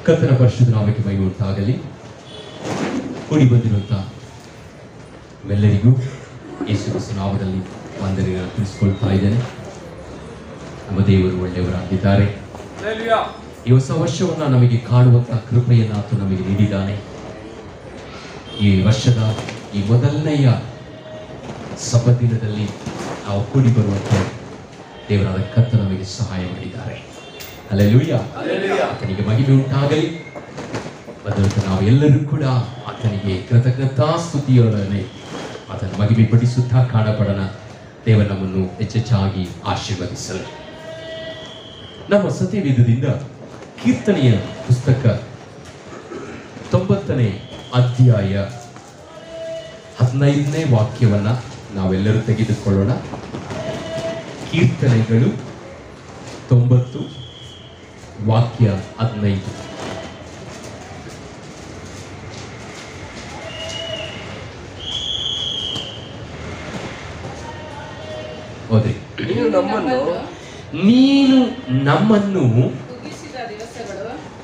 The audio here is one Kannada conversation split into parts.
ಕರ್ತನ ಪರಿಶುದ್ಧ ನಾಮಕ್ಕೆ ಮಹಿಮೆ ಉಂಟಾಗಲಿ. ಕೂಡಿ ಬಂದಿರುವಂತಹ ಎಲ್ಲರಿಗೂ ಯೇಸು ಕ್ರಿಸ್ತನ ನಾಮದಲ್ಲಿ ವಂದನೆಗಳನ್ನು ತಿಳಿಸಿಕೊಳ್ತಾ ಇದ್ದೇನೆ. ನಮ್ಮ ದೇವರು ಒಳ್ಳೆಯವರಾಗಿದ್ದಾರೆ. ಈ ಹೊಸ ವರ್ಷವನ್ನು ನಮಗೆ ಕಾಣುವಂತಹ ಕೃಪೆಯನ್ನು ಆತ ನಮಗೆ ನೀಡಿದ್ದಾನೆ. ಈ ವರ್ಷದ ಈ ಮೊದಲನೆಯ ಸಬ್ಬತ್ ದಿನದಲ್ಲಿ ನಾವು ಕೂಡಿ ಬರುವಂತೆ ದೇವರಾದ ಕರ್ತನು ನಮಗೆ ಸಹಾಯ ಮಾಡಿದ್ದಾರೆ. ಹಲ್ಲೆಲೂಯಾ, ಆತನಿಗೆ ಮಹಿಮೆ ಉಂಟಾಗಲಿ. ಬದಲು ನಾವೆಲ್ಲರೂ ಕೂಡ ಆತನಿಗೆ ಕೃತಜ್ಞತಾ ಸ್ತುತಿಯೊಡನೆ ಆತನ ಮಹಿಮೆ ಪಡಿಸುತ್ತಾ ಕಾಣಪಡೋಣ. ದೇವರು ನಮ್ಮನ್ನು ಹೆಚ್ಚೆಚ್ಚಾಗಿ ಆಶೀರ್ವದಿಸಲಿ. ನಮ್ಮ ಸತ್ಯವೇದದಿಂದ ಕೀರ್ತನೆಯ ಪುಸ್ತಕ 90ನೇ ಅಧ್ಯಾಯ 15ನೇ ವಾಕ್ಯವನ್ನ ನಾವೆಲ್ಲರೂ ತೆಗೆದುಕೊಳ್ಳೋಣ. ಕೀರ್ತನೆಗಳು 90 ವಾಕ್ಯ 15. ಹೋದ್ರಿ. ನೀನು ನಮ್ಮನ್ನು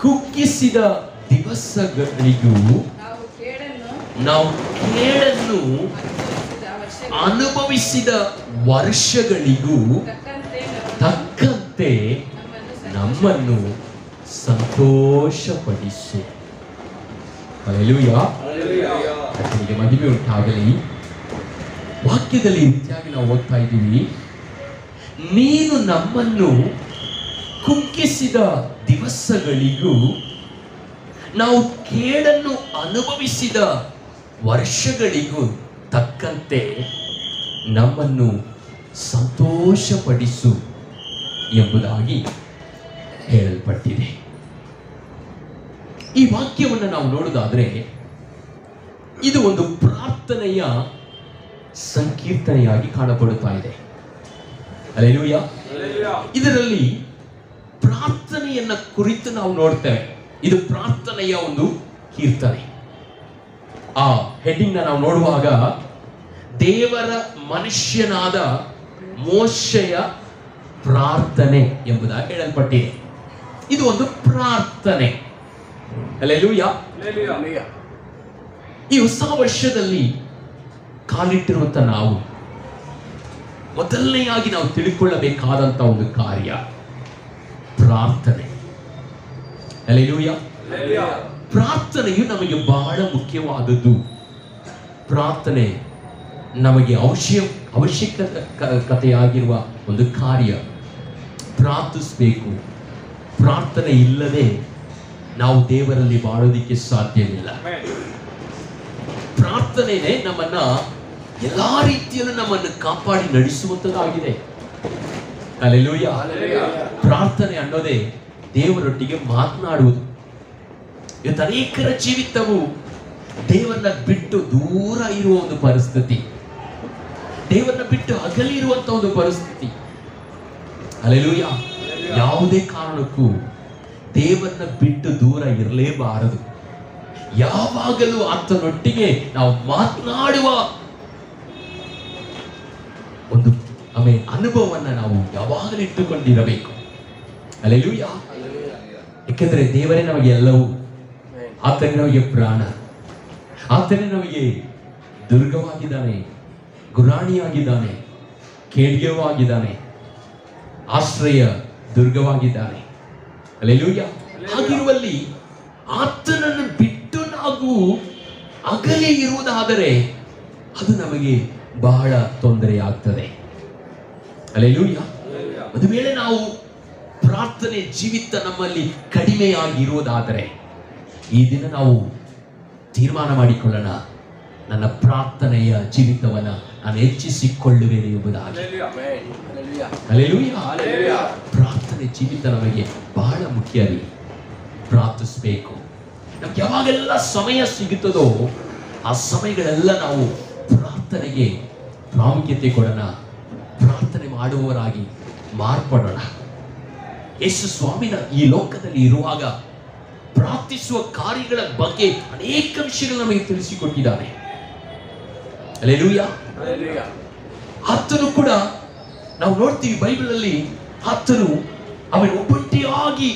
ಕುಗ್ಗಿಸಿದ ದಿವಸಗಳಿಗೂ ನಾವು ಕೇಡನ್ನು ಅನುಭವಿಸಿದ ವರ್ಷಗಳಿಗೂ ತಕ್ಕಂತೆ ನಮ್ಮನ್ನು ಸಂತೋಷಪಡಿಸು. ಹಲ್ಲೆಲೂಯಾ, ಆತನಿಗೆ ಮಹಿಮೆ ಉಂಟಾಗಲಿ. ವಾಕ್ಯದಲ್ಲಿ ರೀತಿಯಾಗಿ ನಾವು ಓದ್ತಾ ಇದ್ದೀವಿ, ನೀನು ನಮ್ಮನ್ನು ಕುಗ್ಗಿಸಿದ ದಿವಸಗಳಿಗೂ ನಾವು ಕೇಡನ್ನು ಅನುಭವಿಸಿದ ವರ್ಷಗಳಿಗೂ ತಕ್ಕಂತೆ ನಮ್ಮನ್ನು ಸಂತೋಷಪಡಿಸು ಎಂಬುದಾಗಿ ಹೇಳಲ್ಪಟ್ಟಿದೆ. ಈ ವಾಕ್ಯವನ್ನು ನಾವು ನೋಡುವುದಾದ್ರೆ ಇದು ಒಂದು ಪ್ರಾರ್ಥನೆಯ ಸಂಕೀರ್ತನೆಯಾಗಿ ಕಾಣಪಡುತ್ತಾ ಇದೆ. ಹಲ್ಲೆಲೂಯಾ. ಇದರಲ್ಲಿ ಪ್ರಾರ್ಥನೆಯನ್ನ ಕುರಿತು ನಾವು ನೋಡ್ತೇವೆ. ಇದು ಪ್ರಾರ್ಥನೆಯ ಒಂದು ಕೀರ್ತನೆ. ಆ ಹೆಡ್ಡಿಂಗ್ ನಾವು ನೋಡುವಾಗ ದೇವರ ಮನುಷ್ಯನಾದ ಮೋಶೆಯ ಪ್ರಾರ್ಥನೆ ಎಂಬುದಾಗಿ ಹೇಳಲ್ಪಟ್ಟಿದೆ. ಇದು ಒಂದು ಪ್ರಾರ್ಥನೆ. ಹಲ್ಲೆಲೂಯಾ. ಈ ಹೊಸ ವರ್ಷದಲ್ಲಿ ಕಾಲಿಟ್ಟಿರುವಂತ ನಾವು ಮೊದಲನೆಯಾಗಿ ನಾವು ತಿಳ್ಕೊಳ್ಳಬೇಕಾದಂತ ಒಂದು ಕಾರ್ಯ ಪ್ರಾರ್ಥನೆ. ಹಲ್ಲೆಲೂಯಾ. ಪ್ರಾರ್ಥನೆಯು ನಮಗೆ ಬಹಳ ಮುಖ್ಯವಾದದ್ದು. ಪ್ರಾರ್ಥನೆ ನಮಗೆ ಅವಶ್ಯಕತೆಯಾಗಿರುವ ಒಂದು ಕಾರ್ಯ. ಪ್ರಾರ್ಥಿಸಬೇಕು. ಪ್ರಾರ್ಥನೆ ಇಲ್ಲದೆ ನಾವು ದೇವರಲ್ಲಿ ಬಾಳೋದಿಕ್ಕೆ ಸಾಧ್ಯವಿಲ್ಲ. ಪ್ರಾರ್ಥನೆನೇ ನಮ್ಮನ್ನ ಎಲ್ಲಾ ರೀತಿಯಲ್ಲೂ ನಮ್ಮನ್ನು ಕಾಪಾಡಿ ನಡೆಸುವಂತದ್ದಾಗಿದೆ. ಹಲ್ಲೆಲೂಯಾ. ಪ್ರಾರ್ಥನೆ ಅನ್ನೋದೇ ದೇವರೊಟ್ಟಿಗೆ ಮಾತನಾಡುವುದು. ಇವತ್ತು ಅನೇಕರ ಜೀವಿತವು ದೇವರನ್ನ ಬಿಟ್ಟು ದೂರ ಇರುವ ಒಂದು ಪರಿಸ್ಥಿತಿ, ದೇವರನ್ನ ಬಿಟ್ಟು ಅಗಲಿ ಇರುವಂತ ಒಂದು ಪರಿಸ್ಥಿತಿ. ಹಲ್ಲೆಲೂಯಾ. ಯಾವುದೇ ಕಾರಣಕ್ಕೂ ದೇವರನ್ನ ಬಿಟ್ಟು ದೂರ ಇರಲೇಬಾರದು. ಯಾವಾಗಲೂ ಆತನೊಟ್ಟಿಗೆ ನಾವು ಮಾತನಾಡುವ ಒಂದು ಅನುಭವವನ್ನ ನಾವು ಯಾವಾಗಲೂ ಇಟ್ಟುಕೊಂಡಿರಬೇಕು. ಹಲ್ಲೆಲೂಯಾ. ಯಾಕೆಂದ್ರೆ ದೇವರೇ ನಮಗೆ ಎಲ್ಲವೂ. ಆತನೇ ನಮಗೆ ಪ್ರಾಣ, ಆತನೇ ನಮಗೆ ದುರ್ಗವಾಗಿದ್ದಾನೆ, ಗುರಾಣಿಯಾಗಿದ್ದಾನೆ, ಖೇಡ್ಯವಾಗಿದ್ದಾನೆ, ಆಶ್ರಯ ದುರ್ಗವಾಗಿದ್ದಾನೆ. ಹಲ್ಲೆಲೂಯಾ. ಹಾಗಿರುವಲ್ಲಿ ಆತನನ್ನು ಬಿಟ್ಟು ನಾವು ಅಗಲಿ ಇರುವುದಾದರೆ ಅದು ನಮಗೆ ಬಹಳ ತೊಂದರೆಯಾಗ್ತದೆ. ಹಲ್ಲೆಲೂಯಾ. ಒಂದು ವೇಳೆ ನಾವು ಪ್ರಾರ್ಥನೆ ಜೀವಿತ ನಮ್ಮಲ್ಲಿ ಕಡಿಮೆಯಾಗಿರುವುದಾದರೆ ಈ ದಿನ ನಾವು ತೀರ್ಮಾನ ಮಾಡಿಕೊಳ್ಳೋಣ, ನನ್ನ ಪ್ರಾರ್ಥನೆಯ ಜೀವಿತವನ್ನ ನಾನು ಹೆಚ್ಚಿಸಿಕೊಳ್ಳುವೇನೆ ಎಂಬುದಾಗಿ. ಹಲ್ಲೆಲೂಯಾ. ಪ್ರಾರ್ಥನೆ ಜೀವಿತ ನಮಗೆ ಬಹಳ ಮುಖ್ಯ. ಪ್ರಾರ್ಥಿಸಬೇಕು. ನಮ್ಗೆ ಯಾವಾಗೆಲ್ಲ ಸಮಯ ಸಿಗುತ್ತದೋ ಆ ಸಮಯಗಳೆಲ್ಲ ನಾವು ಪ್ರಾರ್ಥನೆಗೆ ಪ್ರಾಮುಖ್ಯತೆ ಕೊಡೋಣ. ಪ್ರಾರ್ಥನೆ ಮಾಡುವವರಾಗಿ ಮಾರ್ಪಡೋಣ. ಯೇಸು ಸ್ವಾಮಿನ ಈ ಲೋಕದಲ್ಲಿ ಇರುವಾಗ ಪ್ರಾರ್ಥಿಸುವ ಕಾರ್ಯಗಳ ಬಗ್ಗೆ ಅನೇಕ ವಿಷಯಗಳು ನಮಗೆ ತಿಳಿಸಿಕೊಟ್ಟಿದ್ದಾನೆ. ಹಲ್ಲೆಲೂಯಾ. ಆತನು ಕೂಡ ನಾವು ನೋಡ್ತೀವಿ ಬೈಬಲ್ ಅಲ್ಲಿ, ಆತನು ಅವನು ಒಬ್ಬಂಟಿಯಾಗಿ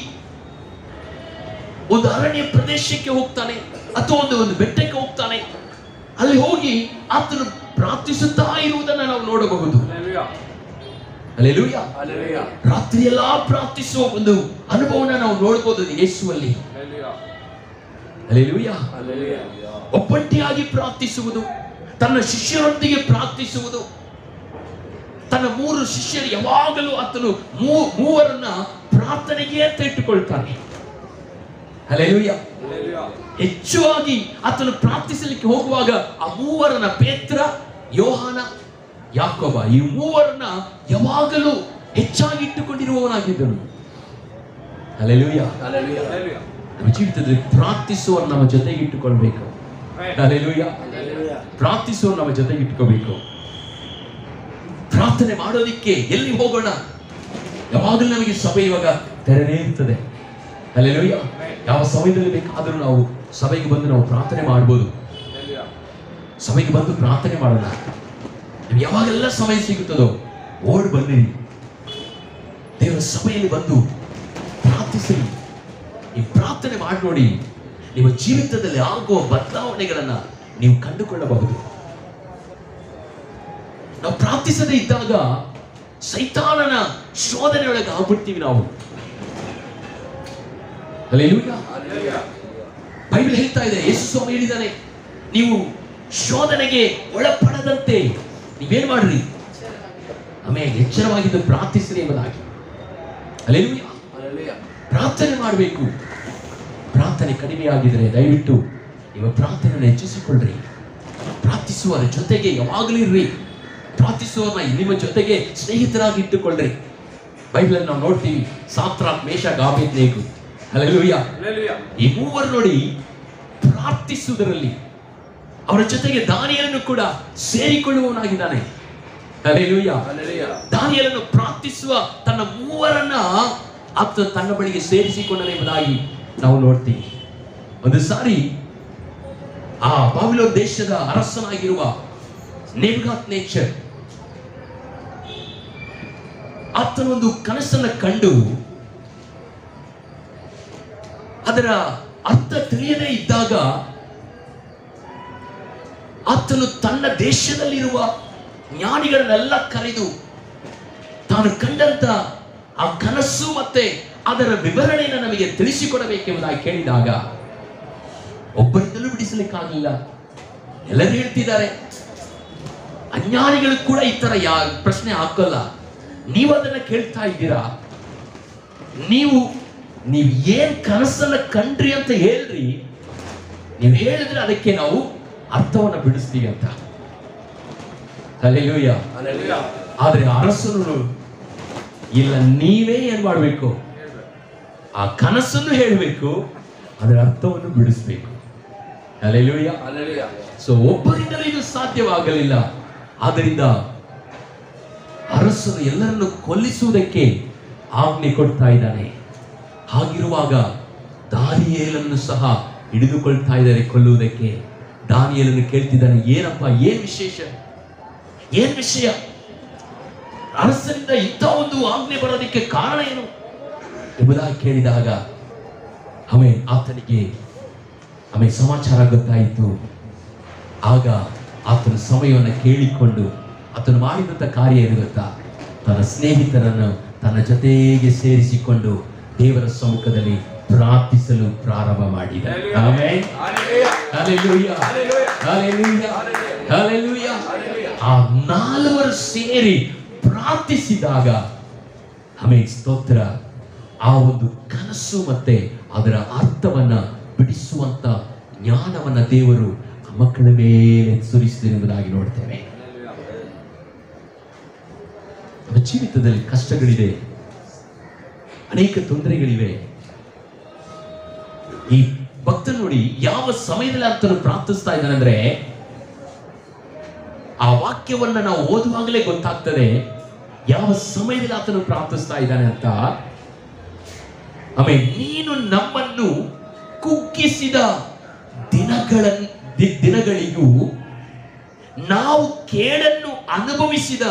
ಒಂದು ಅರಣ್ಯ ಪ್ರದೇಶಕ್ಕೆ ಹೋಗ್ತಾನೆ ಅಥವಾ ಒಂದು ಬೆಟ್ಟಕ್ಕೆ ಹೋಗ್ತಾನೆ. ಅಲ್ಲಿ ಹೋಗಿ ಆತನು ಪ್ರಾರ್ಥಿಸುತ್ತಾ ಇರುವುದನ್ನು ನಾವು ನೋಡಬಹುದು. ಹಲ್ಲೆಲೂಯಾ. ರಾತ್ರಿ ಎಲ್ಲಾ ಪ್ರಾರ್ಥಿಸುವ ಒಂದು ಅನುಭವನ ನಾವು ನೋಡಬಹುದು ಯೇಸುವಲ್ಲಿ. ಹಲ್ಲೆಲೂಯಾ. ಒಬ್ಬಂಟಿಯಾಗಿ ಪ್ರಾರ್ಥಿಸುವುದು, ತನ್ನ ಶಿಷ್ಯರೊಂದಿಗೆ ಪ್ರಾರ್ಥಿಸುವುದು. ತನ್ನ 3 ಶಿಷ್ಯರು ಯಾವಾಗಲೂ ಆತನು ಮೂವರನ್ನ ಪ್ರಾರ್ಥನೆಗೆ ಅಂತ ಇಟ್ಟುಕೊಳ್ತಾನೆ. ಹಲ್ಲೆಲೂಯಾ. ಹೆಚ್ಚುವಾಗಿ ಆತನು ಪ್ರಾರ್ಥಿಸಲಿಕ್ಕೆ ಹೋಗುವಾಗ ಆ ಮೂವರನ್ನ, ಪೇತ್ರ, ಯೋಹಾನ, ಯಾಕೋಬ, ಈ ಮೂವರನ್ನ ಯಾವಾಗಲೂ ಹೆಚ್ಚಾಗಿ ಇಟ್ಟುಕೊಂಡಿರುವವನಾಗಿದ್ದನು. ಹಲ್ಲೆಲೂಯಾ. ನಮ್ಮ ಜೀವಿತದಲ್ಲಿ ಪ್ರಾರ್ಥಿಸುವ ನಮ್ಮ ಜೊತೆಗೆ ಇಟ್ಟುಕೊಳ್ಬೇಕು. ಹಲ್ಲೆಲೂಯಾ. ಪ್ರಾರ್ಥಿಸುವ ನಮ್ಮ ಜೊತೆಗೆ ಇಟ್ಕೋಬೇಕು. ಪ್ರಾರ್ಥನೆ ಮಾಡೋದಿಕ್ಕೆ ಎಲ್ಲಿ ಹೋಗೋಣ? ಯಾವಾಗಲೂ ನಮಗೆ ಸಭೆ ಇವಾಗ ತೆರೆದೇ ಇರ್ತದೆ. ಹಲ್ಲೆಲೂಯಾ. ಯಾವ ಸಮಯದಲ್ಲಿ ಬೇಕಾದರೂ ನಾವು ಸಭೆಗೆ ಬಂದು ನಾವು ಪ್ರಾರ್ಥನೆ ಮಾಡಬಹುದು. ಸಭೆಗೆ ಬಂದು ಪ್ರಾರ್ಥನೆ ಮಾಡೋಣ. ನಿಮ್ಗೆ ಯಾವಾಗೆಲ್ಲ ಸಮಯ ಸಿಗುತ್ತದೋ ಓಡ್ ಬಂದಿರಿ. ದೇವರ ಸಭೆಯಲ್ಲಿ ಬಂದು ಪ್ರಾರ್ಥಿಸಿ. ಈ ಪ್ರಾರ್ಥನೆ ಮಾಡಿ ನೋಡಿ, ನಿಮ್ಮ ಜೀವಿತದಲ್ಲಿ ಆಗುವ ಬದಲಾವಣೆಗಳನ್ನ ನೀವು ಕಂಡುಕೊಳ್ಳಬಹುದು. ನಾವು ಪ್ರಾರ್ಥಿಸದೇ ಇದ್ದಾಗ ಸೈತಾನನ ಶೋಧನೆಯೊಳಗೆ ಆಗ್ಬಿಡ್ತೀವಿ ನಾವು. ಹಲ್ಲೆಲೂಯಾ. ಬೈಬಲ್ ಹೇಳ್ತಾ ಇದೆ, ಯೇಸು ಸ್ವಾಮಿ ಹೇಳಿದ್ದಾನೆ, ನೀವು ಶೋಧನೆಗೆ ಒಳಪಡದಂತೆ ನೀವೇನ್ ಮಾಡ್ರಿ? ಆಮೇಲೆ ಎಚ್ಚರವಾಗಿದ್ದು ಪ್ರಾರ್ಥಿಸಿರಿ ಎಂಬುದಾಗಿ. ಹಲ್ಲೆಲೂಯಾ. ಪ್ರಾರ್ಥನೆ ಮಾಡಬೇಕು. ಪ್ರಾರ್ಥನೆ ಕಡಿಮೆ ಆಗಿದ್ರೆ ದಯವಿಟ್ಟು ನೀವು ಪ್ರಾರ್ಥನೆಯನ್ನು ಹೆಚ್ಚಿಸಿಕೊಳ್ಳ್ರಿ. ಪ್ರಾರ್ಥಿಸುವರ ಜೊತೆಗೆ ಯಾವಾಗಲೂ ಇರ್ರಿ. ಪ್ರಾರ್ಥಿಸುವವರನ್ನ ನಿಮ್ಮ ಜೊತೆಗೆ ಸ್ನೇಹಿತರಾಗಿ ಇಟ್ಟುಕೊಳ್ಳ್ರಿ. ಬೈಬಲ್ ನಾವು ನೋಡ್ತೀವಿ, ಸಾತ್ರಾಕ್, ಮೇಷಕ್, ಅಬೇದ್ನೆಗೋ. ಹಲ್ಲೆಲೂಯಾ. ಈ ಮೂವರು ನೋಡಿ ಪ್ರಾರ್ಥಿಸುವುದರಲ್ಲಿ ಅವರ ಜೊತೆಗೆ ದಾನಿಯೇಲನು ಕೂಡ ಸೇರಿಕೊಳ್ಳುವವನಾಗಿದ್ದಾನೆ. ಹಲ್ಲೆಲೂಯಾ. ದಾನಿಯೇಲನು ಪ್ರಾರ್ಥಿಸುವ ತನ್ನ ಮೂವರನ್ನ ಆತ ತನ್ನ ಬಳಿಗೆ ಸೇರಿಸಿಕೊಂಡನೆ ಎಂಬುದಾಗಿ ನಾವು ನೋಡ್ತೀವಿ. ಒಂದು ಸಾರಿ ಆ ಬಾಬಿಲೋನ್ ದೇಶದ ಅರಸನಾಗಿರುವ ನೆಬೂಕದ್ನೆಚ್ಚರ್ ಆತನೊಂದು ಕನಸನ್ನು ಕಂಡು ಅದರ ಅರ್ಥ ತಿಳಿಯದೇ ಇದ್ದಾಗ ಆತನು ತನ್ನ ದೇಶದಲ್ಲಿರುವ ಜ್ಞಾನಿಗಳನ್ನೆಲ್ಲ ಕರೆದು ತಾನು ಕಂಡಂತ ಆ ಕನಸು ಮತ್ತೆ ಅದರ ವಿವರಣೆಯನ್ನು ನಮಗೆ ತಿಳಿಸಿಕೊಡಬೇಕೆಂಬುದಾಗಿ ಕೇಳಿದಾಗ ಒಬ್ಬರಿಂದಲೂ ಬಿಡಿಸಲಿಕ್ಕಾಗಲಿಲ್ಲ. ಎಲ್ಲರೂ ಹೇಳ್ತಿದ್ದಾರೆ. ಅಜ್ಞಾನಿಗಳು ಕೂಡ ಈ ತರ ಪ್ರಶ್ನೆ ಹಾಕಲ್ಲ. ನೀವು ಅದನ್ನ ಕೇಳ್ತಾ ಇದ್ದೀರಾ, ನೀವು ಏನ್ ಕನಸನ್ನ ಕಂಡ್ರಿ ಅಂತ ಹೇಳ್ರಿ, ನೀವು ಹೇಳಿದ್ರೆ ಅದಕ್ಕೆ ನಾವು ಅರ್ಥವನ್ನ ಬಿಡಿಸ್ತೀವಿ ಅಂತ. ಹಲ್ಲೆಲೂಯಾ. ಆದ್ರೆ ಅರಸನು ಇಲ್ಲ, ನೀವೇ ಏನ್ ಮಾಡ್ಬೇಕು? ಆ ಕನಸನ್ನು ಹೇಳಬೇಕು, ಅದರ ಅರ್ಥವನ್ನು ಬಿಡಿಸ್ಬೇಕು. ಹಲ್ಲೆಲೂಯಾ. ಸೊ ಒಬ್ಬರಿಂದಲೂ ಇದು ಸಾಧ್ಯವಾಗಲಿಲ್ಲ. ಆದ್ದರಿಂದ ಅರಸನು ಎಲ್ಲರನ್ನು ಕೊಲ್ಲಿಸುವುದಕ್ಕೆ ಆಜ್ಞೆ ಕೊಡ್ತಾ ಇದ್ದಾನೆ. ಹಾಗಿರುವಾಗ ದಾನಿಯೇಲನ್ನು ಸಹ ಹಿಡಿದುಕೊಳ್ತಾ ಇದ್ದಾರೆ ಕೊಲ್ಲುವುದಕ್ಕೆ. ದಾನಿಯೇಲನ್ನು ಕೇಳ್ತಿದ್ದಾನೆ, ಏನಪ್ಪ, ಏನ್ ವಿಶೇಷ, ಏನ್ ವಿಷಯ? ಅರಸನಿಂದ ಇಂಥ ಒಂದು ಆಜ್ಞೆ ಬರೋದಕ್ಕೆ ಕಾರಣ ಏನು ಎಂಬುದಾಗಿ ಕೇಳಿದಾಗ ಆತನಿಗೆ ಸಮಾಚಾರ ಗೊತ್ತಾಯಿತು. ಆಗ ಆತನ ಸಮಯವನ್ನು ಕೇಳಿಕೊಂಡು ಆತನು ಮಾಡಿದಂಥ ಕಾರ್ಯ ಏನು ಗೊತ್ತಾ? ತನ್ನ ಸ್ನೇಹಿತರನ್ನು ತನ್ನ ಜೊತೆಗೆ ಸೇರಿಸಿಕೊಂಡು ದೇವರ ಸಮ್ಮುಖದಲ್ಲಿ ಪ್ರಾರ್ಥಿಸಲು ಪ್ರಾರಂಭ ಮಾಡಿದ. ಆಮೆನ್. ಹಲ್ಲೆಲೂಯಾ. ಹಲ್ಲೆಲೂಯಾ. ಹಲ್ಲೆಲೂಯಾ. ಆ 4 ಸೇರಿ ಪ್ರಾರ್ಥಿಸಿದಾಗ ಸ್ತೋತ್ರ, ಆ ಒಂದು ಕನಸು ಮತ್ತೆ ಅದರ ಅರ್ಥವನ್ನ ಬಿಡಿಸುವಂತ ಜ್ಞಾನವನ್ನ ದೇವರು ಆ ಮಕ್ಕಳ ಮೇಲೆ ಸುರಿಸಿದೆಂಬುದಾಗಿ ನೋಡ್ತೇವೆ. ನಮ್ಮ ಜೀವಿತದಲ್ಲಿ ಕಷ್ಟಗಳಿದೆ, ಅನೇಕ ತೊಂದರೆಗಳಿವೆ. ಈ ಭಕ್ತ ನೋಡಿ ಯಾವ ಸಮಯದಲ್ಲಿ ಆತನು ಪ್ರಾರ್ಥಿಸ್ತಾ ಇದ್ದಾನಂದ್ರೆ, ಆ ವಾಕ್ಯವನ್ನ ನಾವು ಓದುವಾಗಲೇ ಗೊತ್ತಾಗ್ತದೆ ಯಾವ ಸಮಯದಲ್ಲಿ ಆತನು ಪ್ರಾರ್ಥಿಸ್ತಾ ಇದ್ದಾನೆ ಅಂತ. ನೀನು ನಮ್ಮನ್ನು ಕುಗ್ಗಿಸಿದ ದಿನಗಳಿಗೂ ನಾವು ಕೇಡನ್ನು ಅನುಭವಿಸಿದ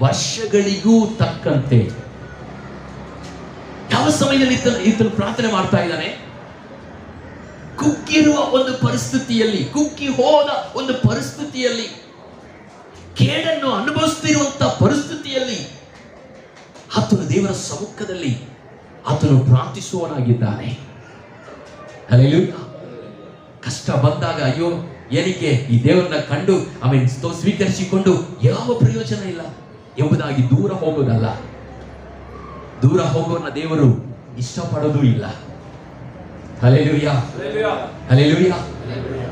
ವರ್ಷಗಳಿಗೂ ತಕ್ಕಂತೆ. ಯಾವ ಸಮಯದಲ್ಲಿ ಈತನು ಪ್ರಾರ್ಥನೆ ಮಾಡ್ತಾ ಇದ್ದಾನೆ? ಕುಗ್ಗಿರುವ ಒಂದು ಪರಿಸ್ಥಿತಿಯಲ್ಲಿ, ಕುಗ್ಗಿ ಹೋದ ಒಂದು ಪರಿಸ್ಥಿತಿಯಲ್ಲಿ, ಕೇಡನ್ನು ಅನುಭವಿಸ್ತಿರುವಂತ ಪರಿಸ್ಥಿತಿಯಲ್ಲಿ ಆತನು ದೇವರ ಸಮ್ಮುಖದಲ್ಲಿ ಆತನು ಪ್ರಾರ್ಥಿಸುವನಾಗಿದ್ದಾನೆ. ಹಲ್ಲೆಲೂಯಾ. ಕಷ್ಟ ಬಂದಾಗ ಅಯ್ಯೋ ಏನಕ್ಕೆ ಈ ದೇವರನ್ನ ಕಂಡು ಆಮೇಲೆ ಸ್ವೀಕರಿಸಿಕೊಂಡು ಯಾವ ಪ್ರಯೋಜನ ಇಲ್ಲ ಎಂಬುದಾಗಿ ದೂರ ಹೋಗೋದಲ್ಲ. ದೂರ ಹೋಗೋನ ದೇವರು ಇಷ್ಟಪಡೋದು ಇಲ್ಲ. Hallelujah, hallelujah.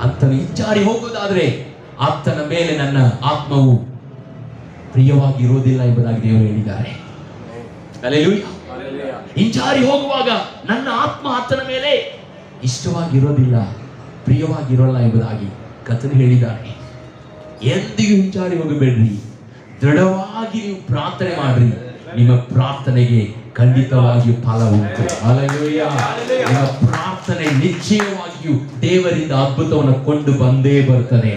ಆತನು ಹಿಂಜಾರಿ ಹೋಗೋದಾದ್ರೆ ಆತನ ಮೇಲೆ ನನ್ನ ಆತ್ಮವು ಪ್ರಿಯವಾಗಿ ಇರೋದಿಲ್ಲ ಎಂಬುದಾಗಿ ದೇವರು ಹೇಳಿದ್ದಾರೆ. ಹಲ್ಲೆಲೂಯಾ. ಹಿಂಜಾರಿ ಹೋಗುವಾಗ ನನ್ನ ಆತ್ಮ ಆತನ ಮೇಲೆ ಇಷ್ಟವಾಗಿರೋದಿಲ್ಲ, ಪ್ರಿಯವಾಗಿರೋಲ್ಲ ಎಂಬುದಾಗಿ ಕರ್ತನು ಹೇಳಿದ್ದಾನೆ. ಎಂದಿಗೂ ಹಿಂಜಾರಿ ಹೋಗಬೇಡ್ರಿ, ದೃಢವಾಗಿ ನೀವು ಪ್ರಾರ್ಥನೆ ಮಾಡ್ರಿ, ನಿಮ್ಮ ಪ್ರಾರ್ಥನೆಗೆ ಖಂಡಿತವಾಗಿಯೂ ಫಲ ಉಂಟು. ಹಲ್ಲೆಲೂಯಾ. ನಿಮ್ಮ ಪ್ರಾರ್ಥನೆ ನಿಶ್ಚಯವಾಗಿಯೂ ದೇವರಿಂದ ಅದ್ಭುತವನ್ನು ಕೊಂಡು ಬಂದೇ ಬರ್ತದೆ.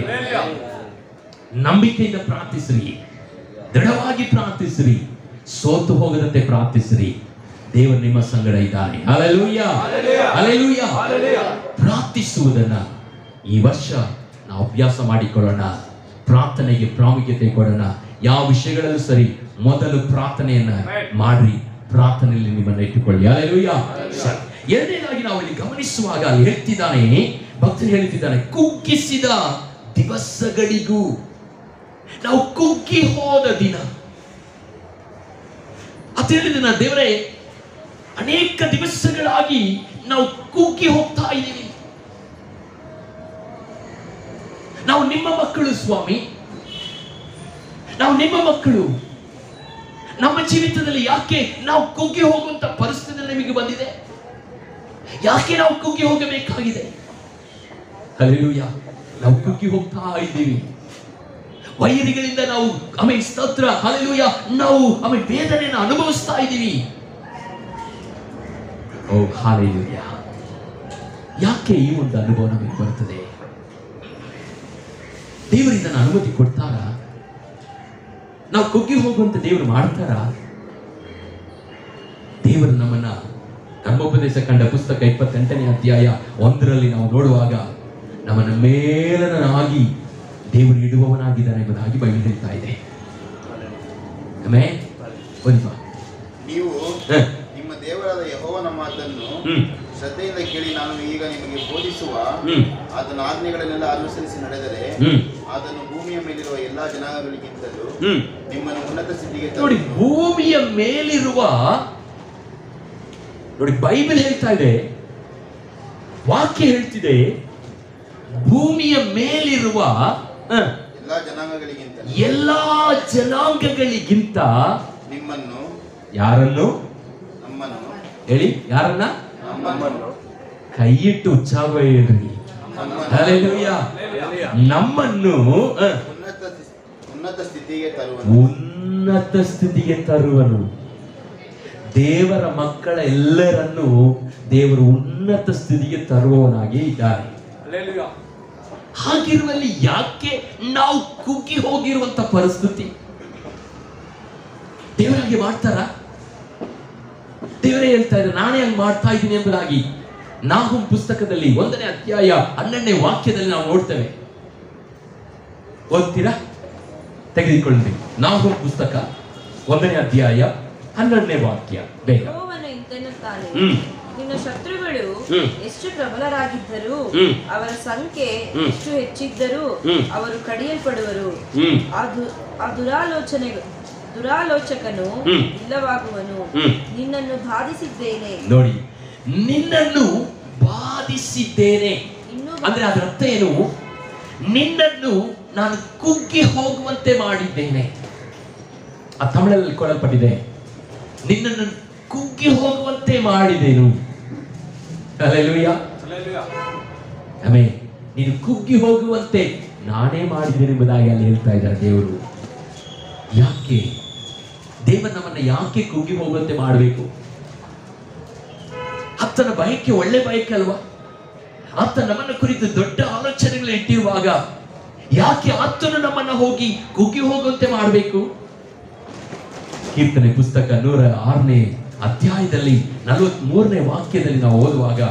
ನಂಬಿಕೆಯಿಂದ ಪ್ರಾರ್ಥಿಸ್ರಿ, ದೃಢವಾಗಿ ಪ್ರಾರ್ಥಿಸ್ರಿ, ಸೋತು ಹೋಗದಂತೆ ಪ್ರಾರ್ಥಿಸ್ರಿ. ದೇವರು ನಿಮ್ಮ ಸಂಗಡ ಇದ್ದಾನೆ. Hallelujah, hallelujah. ಪ್ರಾರ್ಥಿಸುವುದನ್ನ ಈ ವರ್ಷ ನಾವು ಅಭ್ಯಾಸ ಮಾಡಿಕೊಳ್ಳೋಣ. ಪ್ರಾರ್ಥನೆಗೆ ಪ್ರಾಮುಖ್ಯತೆ ಕೊಡೋಣ. ಯಾವ ವಿಷಯಗಳಲ್ಲೂ ಸರಿ ಮೊದಲು ಪ್ರಾರ್ಥನೆಯನ್ನ ಮಾಡ್ರಿ, ಪ್ರಾರ್ಥನೆಯಲ್ಲಿ ನಿಮ್ಮನ್ನು ಇಟ್ಟುಕೊಳ್ಳಿ. ಹಲ್ಲೆಲೂಯಾ. ಎರಡನೇದಾಗಿ ನಾವು ಇಲ್ಲಿ ಗಮನಿಸುವಾಗ ಅಲ್ಲಿ ಹೇಳ್ತಿದ್ದಾನೆ, ಭಕ್ತರು ಹೇಳ್ತಿದ್ದಾನೆ, ಕುಗ್ಗಿಸಿದ ದಿವಸಗಳಿಗೂ. ನಾವು ಕುಗ್ಗಿ ಹೋದ ದಿನ ಅಂತ ಹೇಳಿದ ದೇವರೇ, ಅನೇಕ ದಿವಸಗಳಾಗಿ ನಾವು ಕುಗ್ಗಿ ಹೋಗ್ತಾ ಇದ್ದೀವಿ. ನಾವು ನಿಮ್ಮ ಮಕ್ಕಳು ಸ್ವಾಮಿ, ನಾವು ನಿಮ್ಮ ಮಕ್ಕಳು. ನಮ್ಮ ಜೀವಿತದಲ್ಲಿ ಯಾಕೆ ನಾವು ಕುಗ್ಗಿ ಹೋಗುವಂತ ಪರಿಸ್ಥಿತಿ ನಮಗೆ ಬಂದಿದೆ? ಯಾಕೆ ನಾವು ಕುಗ್ಗಿ ಹೋಗಬೇಕಾಗಿದೆ? ಹಲ್ಲೆಲೂಯಾ. ನಾವು ಕುಗ್ಗಿ ಹೋಗ್ತಾ ಇದ್ದೀವಿ. ವೈರಿಗಳಿಂದ ನಾವು ಸ್ತೋತ್ರ, ಹಲ್ಲೆಲೂಯಾ, ನಾವು ವೇದನೆಯನ್ನು ಅನುಭವಿಸ್ತಾ ಇದ್ದೀವಿ. ಓ ಹಲ್ಲೆಲೂಯಾ. ಯಾಕೆ ಈ ಒಂದು ಅನುಭವ ನಮಗೆ ಬರ್ತದೆ? ದೇವರಿಂದ ಅನುಮತಿ ಕೊಡ್ತಾರ? ನಾವು ಕುಗ್ಗಿ ಹೋಗುವಂತ ದೇವರು ಮಾಡ್ತಾರ? ದೇವರು ನಮ್ಮನ್ನ ಧರ್ಮೋಪದೇಶ ಕಂಡ ಪುಸ್ತಕ 28ನೇ ಅಧ್ಯಾಯ 1ರಲ್ಲಿ ನಾವು ನೋಡುವಾಗ ನಮ್ಮನ್ನ ಮೇಲನಾಗಿ ದೇವರು ಇಡುವವನಾಗಿದ್ದಾನೆ ಎಂಬುದಾಗಿ ಬೈಬಲ್ ಹೇಳ್ತಾ ಇದೆ. ನೀವು ನಿಮ್ಮ ದೇವರಾದ ಯೆಹೋವನ ಮಾತನ್ನು ಶ್ರದ್ಧೆಯಿಂದ ಕೇಳಿ ನಾನು ಈಗ ನಿಮಗೆ ಬೋಧಿಸುವ ಆತನ ಆಜ್ಞೆಗಳನ್ನೆಲ್ಲ ಅನುಸರಿಸಿ ನಡೆದರೆ ಆತನು ಭೂಮಿಯ ಮೇಲಿರುವ ಎಲ್ಲಾ ಜನಾಂಗಗಳಿಗಿಂತಲೂ ನಿಮ್ಮನ್ನು ಉನ್ನತ ಸ್ಥಿತಿಗೆ ನೋಡಿ. ಭೂಮಿಯ ಮೇಲಿರುವ, ನೋಡಿ ಬೈಬಲ್ ಹೇಳ್ತಾ ಇದೆ, ವಾಕ್ಯ ಹೇಳ್ತಿದೆ, ಭೂಮಿಯ ಮೇಲಿರುವ ಎಲ್ಲಾ ಜನಾಂಗಗಳಿಗಿಂತ ನಿಮ್ಮನ್ನು, ಯಾರನ್ನು? ನಮ್ಮನ್ನು. ಹೇಳಿ, ಯಾರನ್ನ? ಕೈ ಇಟ್ಟು ಉಚ್ಚಾರ ಹೇಳ್ರಿ. ಹಲ್ಲೆಲೂಯಾ. ನಮ್ಮನ್ನು ಉನ್ನತ ಸ್ಥಿತಿಗೆ ತರುವನು. ದೇವರ ಮಕ್ಕಳ ಎಲ್ಲರನ್ನು ದೇವರು ಉನ್ನತ ಸ್ಥಿತಿಗೆ ತರುವವನಾಗಿ ಇದ್ದಾರೆ. ಹಾಗಿರುವಲ್ಲಿ ಯಾಕೆ ನಾವು ಕುಗ್ಗಿ ಹೋಗಿರುವಂತ ಪರಿಸ್ಥಿತಿ? ದೇವರಾಗಿ ಮಾಡ್ತಾರ? ದೇವರೇ ಹೇಳ್ತಾ ಇದ್ದಾರೆ, ನಾನೇ ಹಂಗೆ ಮಾಡ್ತಾ ಇದ್ದೀನಿ ಎಂಬುದಾಗಿ ನಾಹುಂ ಪುಸ್ತಕದಲ್ಲಿ 1ನೇ ಅಧ್ಯಾಯ 12ನೇ ವಾಕ್ಯದಲ್ಲಿ ನಾವು ನೋಡ್ತೇವೆ. ಓದ್ತೀರಾ? ತೆಗೆದುಕೊಳ್ಳಿ. ನಾಹುಂ ಪುಸ್ತಕ 1ನೇ ಅಧ್ಯಾಯ 12ನೇ ವಾಕ್ಯ ಬೇಗ. ನಿನ್ನ ಶತ್ರುಗಳು ಎಷ್ಟು ಪ್ರಬಲರಾಗಿದ್ದರೂ, ಅವರ ಸಂಖ್ಯೆ ಎಷ್ಟು ಹೆಚ್ಚಿದ್ದರೂ ಅವರು ಕಡಿಯಲ್ಪಡುವರು. ಆ ದುರಾಲೋಚಕನು ಇಲ್ಲವಾಗುವನು. ನಿನ್ನನ್ನು ಬಾಧಿಸಿದ್ದೇನೆ. ನೋಡಿ, ನಿನ್ನನ್ನು ಬಾಧಿಸಿದ್ದೇನೆ ಅಂದ್ರೆ ಅದರ ಅರ್ಥ ಏನು? ನಿನ್ನನ್ನು ನಾನು ಕುಗ್ಗಿ ಹೋಗುವಂತೆ ಮಾಡಿದ್ದೇನೆ. ಆ ತಮಿಳಲ್ಲಿ ಕೊಡಲ್ಪಟ್ಟಿದೆ, ನಿನ್ನನ್ನು ಕುಗ್ಗಿ ಹೋಗುವಂತೆ ಮಾಡಿದೆನು. ಹಲ್ಲೆಲೂಯಾ. ಆಮೆನ್. ನೀನು ಕುಗ್ಗಿ ಹೋಗುವಂತೆ ನಾನೇ ಮಾಡಿದ್ದೇನೆ ಎಂಬುದಾಗಿ ಅಲ್ಲಿ ಹೇಳ್ತಾ ಇದ್ದಾರೆ ದೇವರು. ಯಾಕೆ ದೇವರು ನಮ್ಮನ್ನ ಯಾಕೆ ಕುಗ್ಗಿ ಹೋಗುವಂತೆ ಮಾಡಬೇಕು? ಆತನ ಬಯಕೆ ಒಳ್ಳೆ ಬಯಕೆ ಅಲ್ವಾ? ಆತ ನಮ್ಮನ್ನ ಕುರಿತು ದೊಡ್ಡ ಆಲೋಚನೆಗಳು ಇಟ್ಟಿರುವಾಗ ಯಾಕೆ ಆತನು ನಮ್ಮನ್ನ ಹೋಗಿ ಕುಗ್ಗಿ ಹೋಗುವಂತೆ ಮಾಡಬೇಕು? ಕೀರ್ತನೆ ಪುಸ್ತಕ 106ನೇ ಅಧ್ಯಾಯದಲ್ಲಿ 43ನೇ ವಾಕ್ಯದಲ್ಲಿ ನಾವು ಓದುವಾಗ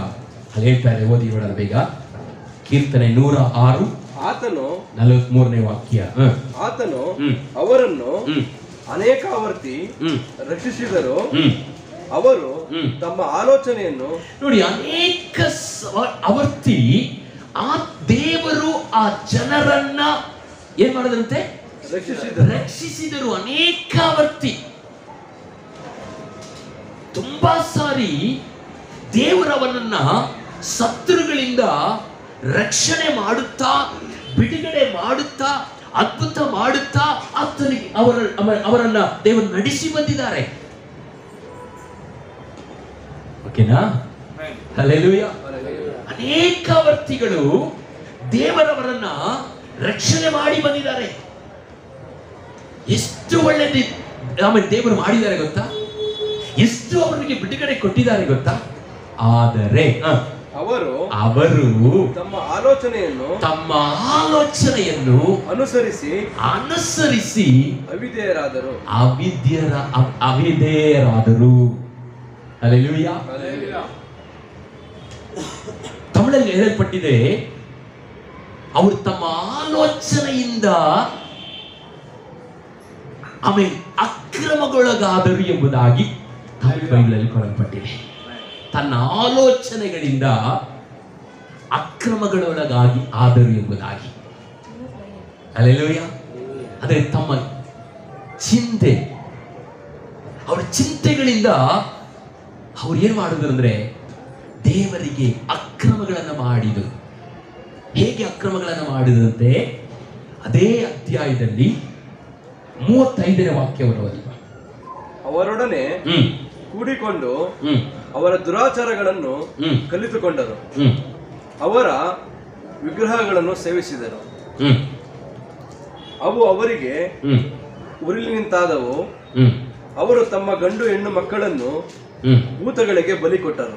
ಅಲ್ಲಿ ಹೇಳ್ತಾರೆ, ಓದಿ ನೋಡೋಣ ಬೇಗ. ಕೀರ್ತನೆ 106 ಆತನು 43ನೇ ವಾಕ್ಯ. ಆತನು ಅವರನ್ನು ಅನೇಕಾವರ್ತಿ ರಕ್ಷಿಸಿದರು. ಅವರು ತಮ್ಮ ಆಲೋಚನೆಯನ್ನು ನೋಡಿ, ಅನೇಕ ಆವರ್ತಿ ಆ ದೇವರು ಆ ಜನರನ್ನ ಏನ್ ಮಾಡಿದ್ರಂತೆ? ರಕ್ಷಿಸಿದರು. ಅನೇಕಾವರ್ತಿ. ತುಂಬಾ ಸಾರಿ ದೇವರವನನ್ನ ಶತ್ರುಗಳಿಂದ ರಕ್ಷಣೆ ಮಾಡುತ್ತಾ, ಬಿಡುಗಡೆ ಮಾಡುತ್ತಾ, ಅದ್ಭುತ ಮಾಡುತ್ತಾ ಆತನಿಗೆ ಅವರನ್ನ ದೇವರು ನಡೆಸಿ ಬಂದಿದ್ದಾರೆ. ಓಕೆನಾ? ಹಲ್ಲೆಲೂಯಾ. ಅನೇಕ ವರ್ತಿಗಳು ದೇವರವರನ್ನ ರಕ್ಷಣೆ ಮಾಡಿ ಬಂದಿದ್ದಾರೆ. ಎಷ್ಟು ಒಳ್ಳೆದು ಆಮೇಲೆ ದೇವರು ಮಾಡಿದ್ದಾರೆ ಗೊತ್ತಾ? ಎಷ್ಟು ಅವರಿಗೆ ಬಿಡುಗಡೆ ಕೊಟ್ಟಿದ್ದಾರೆ ಗೊತ್ತಾ? ಆದರೆ ಅವರು ತಮ್ಮ ಆಲೋಚನೆಯನ್ನು ಅನುಸರಿಸಿ ಅವಿಧೇಯರಾದರು. ಹಲ್ಲೆಲೂಯಾ. ತಮಿಳಲ್ಲಿ ಹೇಳಲ್ಪಟ್ಟಿದೆ, ಅವರು ತಮ್ಮ ಆಲೋಚನೆಯಿಂದ ಆಮೇಲೆ ಅಕ್ರಮಗೊಳಗಾದರು ಎಂಬುದಾಗಿ ಬೈಬಲಲ್ಲಿ ಕೊಡಲ್ಪಟ್ಟಿದೆ. ತನ್ನ ಆಲೋಚನೆಗಳಿಂದ ಅಕ್ರಮಗಳೊಳಗಾಗಿ ಆದರು ಎಂಬುದಾಗಿ. ಹಲ್ಲೆಲೂಯಾ. ಆದರೆ ತಮ್ಮ ಚಿಂತೆ, ಅವರ ಚಿಂತೆಗಳಿಂದ ಅವ್ರು ಏನ್ ಮಾಡಿದ್ರು ಅಂದ್ರೆ ದೇವರಿಗೆ ಅಕ್ರಮಗಳನ್ನು ಮಾಡಿದರು. ಹೇಗೆ ಅಕ್ರಮಗಳನ್ನು ಮಾಡಿದಂತೆ ಅದೇ ಅಧ್ಯಾಯದಲ್ಲಿ 35ನೇ ವಾಕ್ಯವನ್ನು ಓದಿ. ಅವರೊಡನೆ ಕೂಡಿಕೊಂಡು ಅವರ ದುರಾಚಾರಗಳನ್ನು ಕಲಿತುಕೊಂಡರು. ಅವರ ವಿಗ್ರಹಗಳನ್ನು ಸೇವಿಸಿದರು. ಅವು ಅವರಿಗೆ ಉರುಲಿನಿಂತಾದವು. ಅವರು ತಮ್ಮ ಗಂಡು ಹೆಣ್ಣು ಮಕ್ಕಳನ್ನು ಭೂತಗಳಿಗೆ ಬಲಿ ಕೊಟ್ಟರು.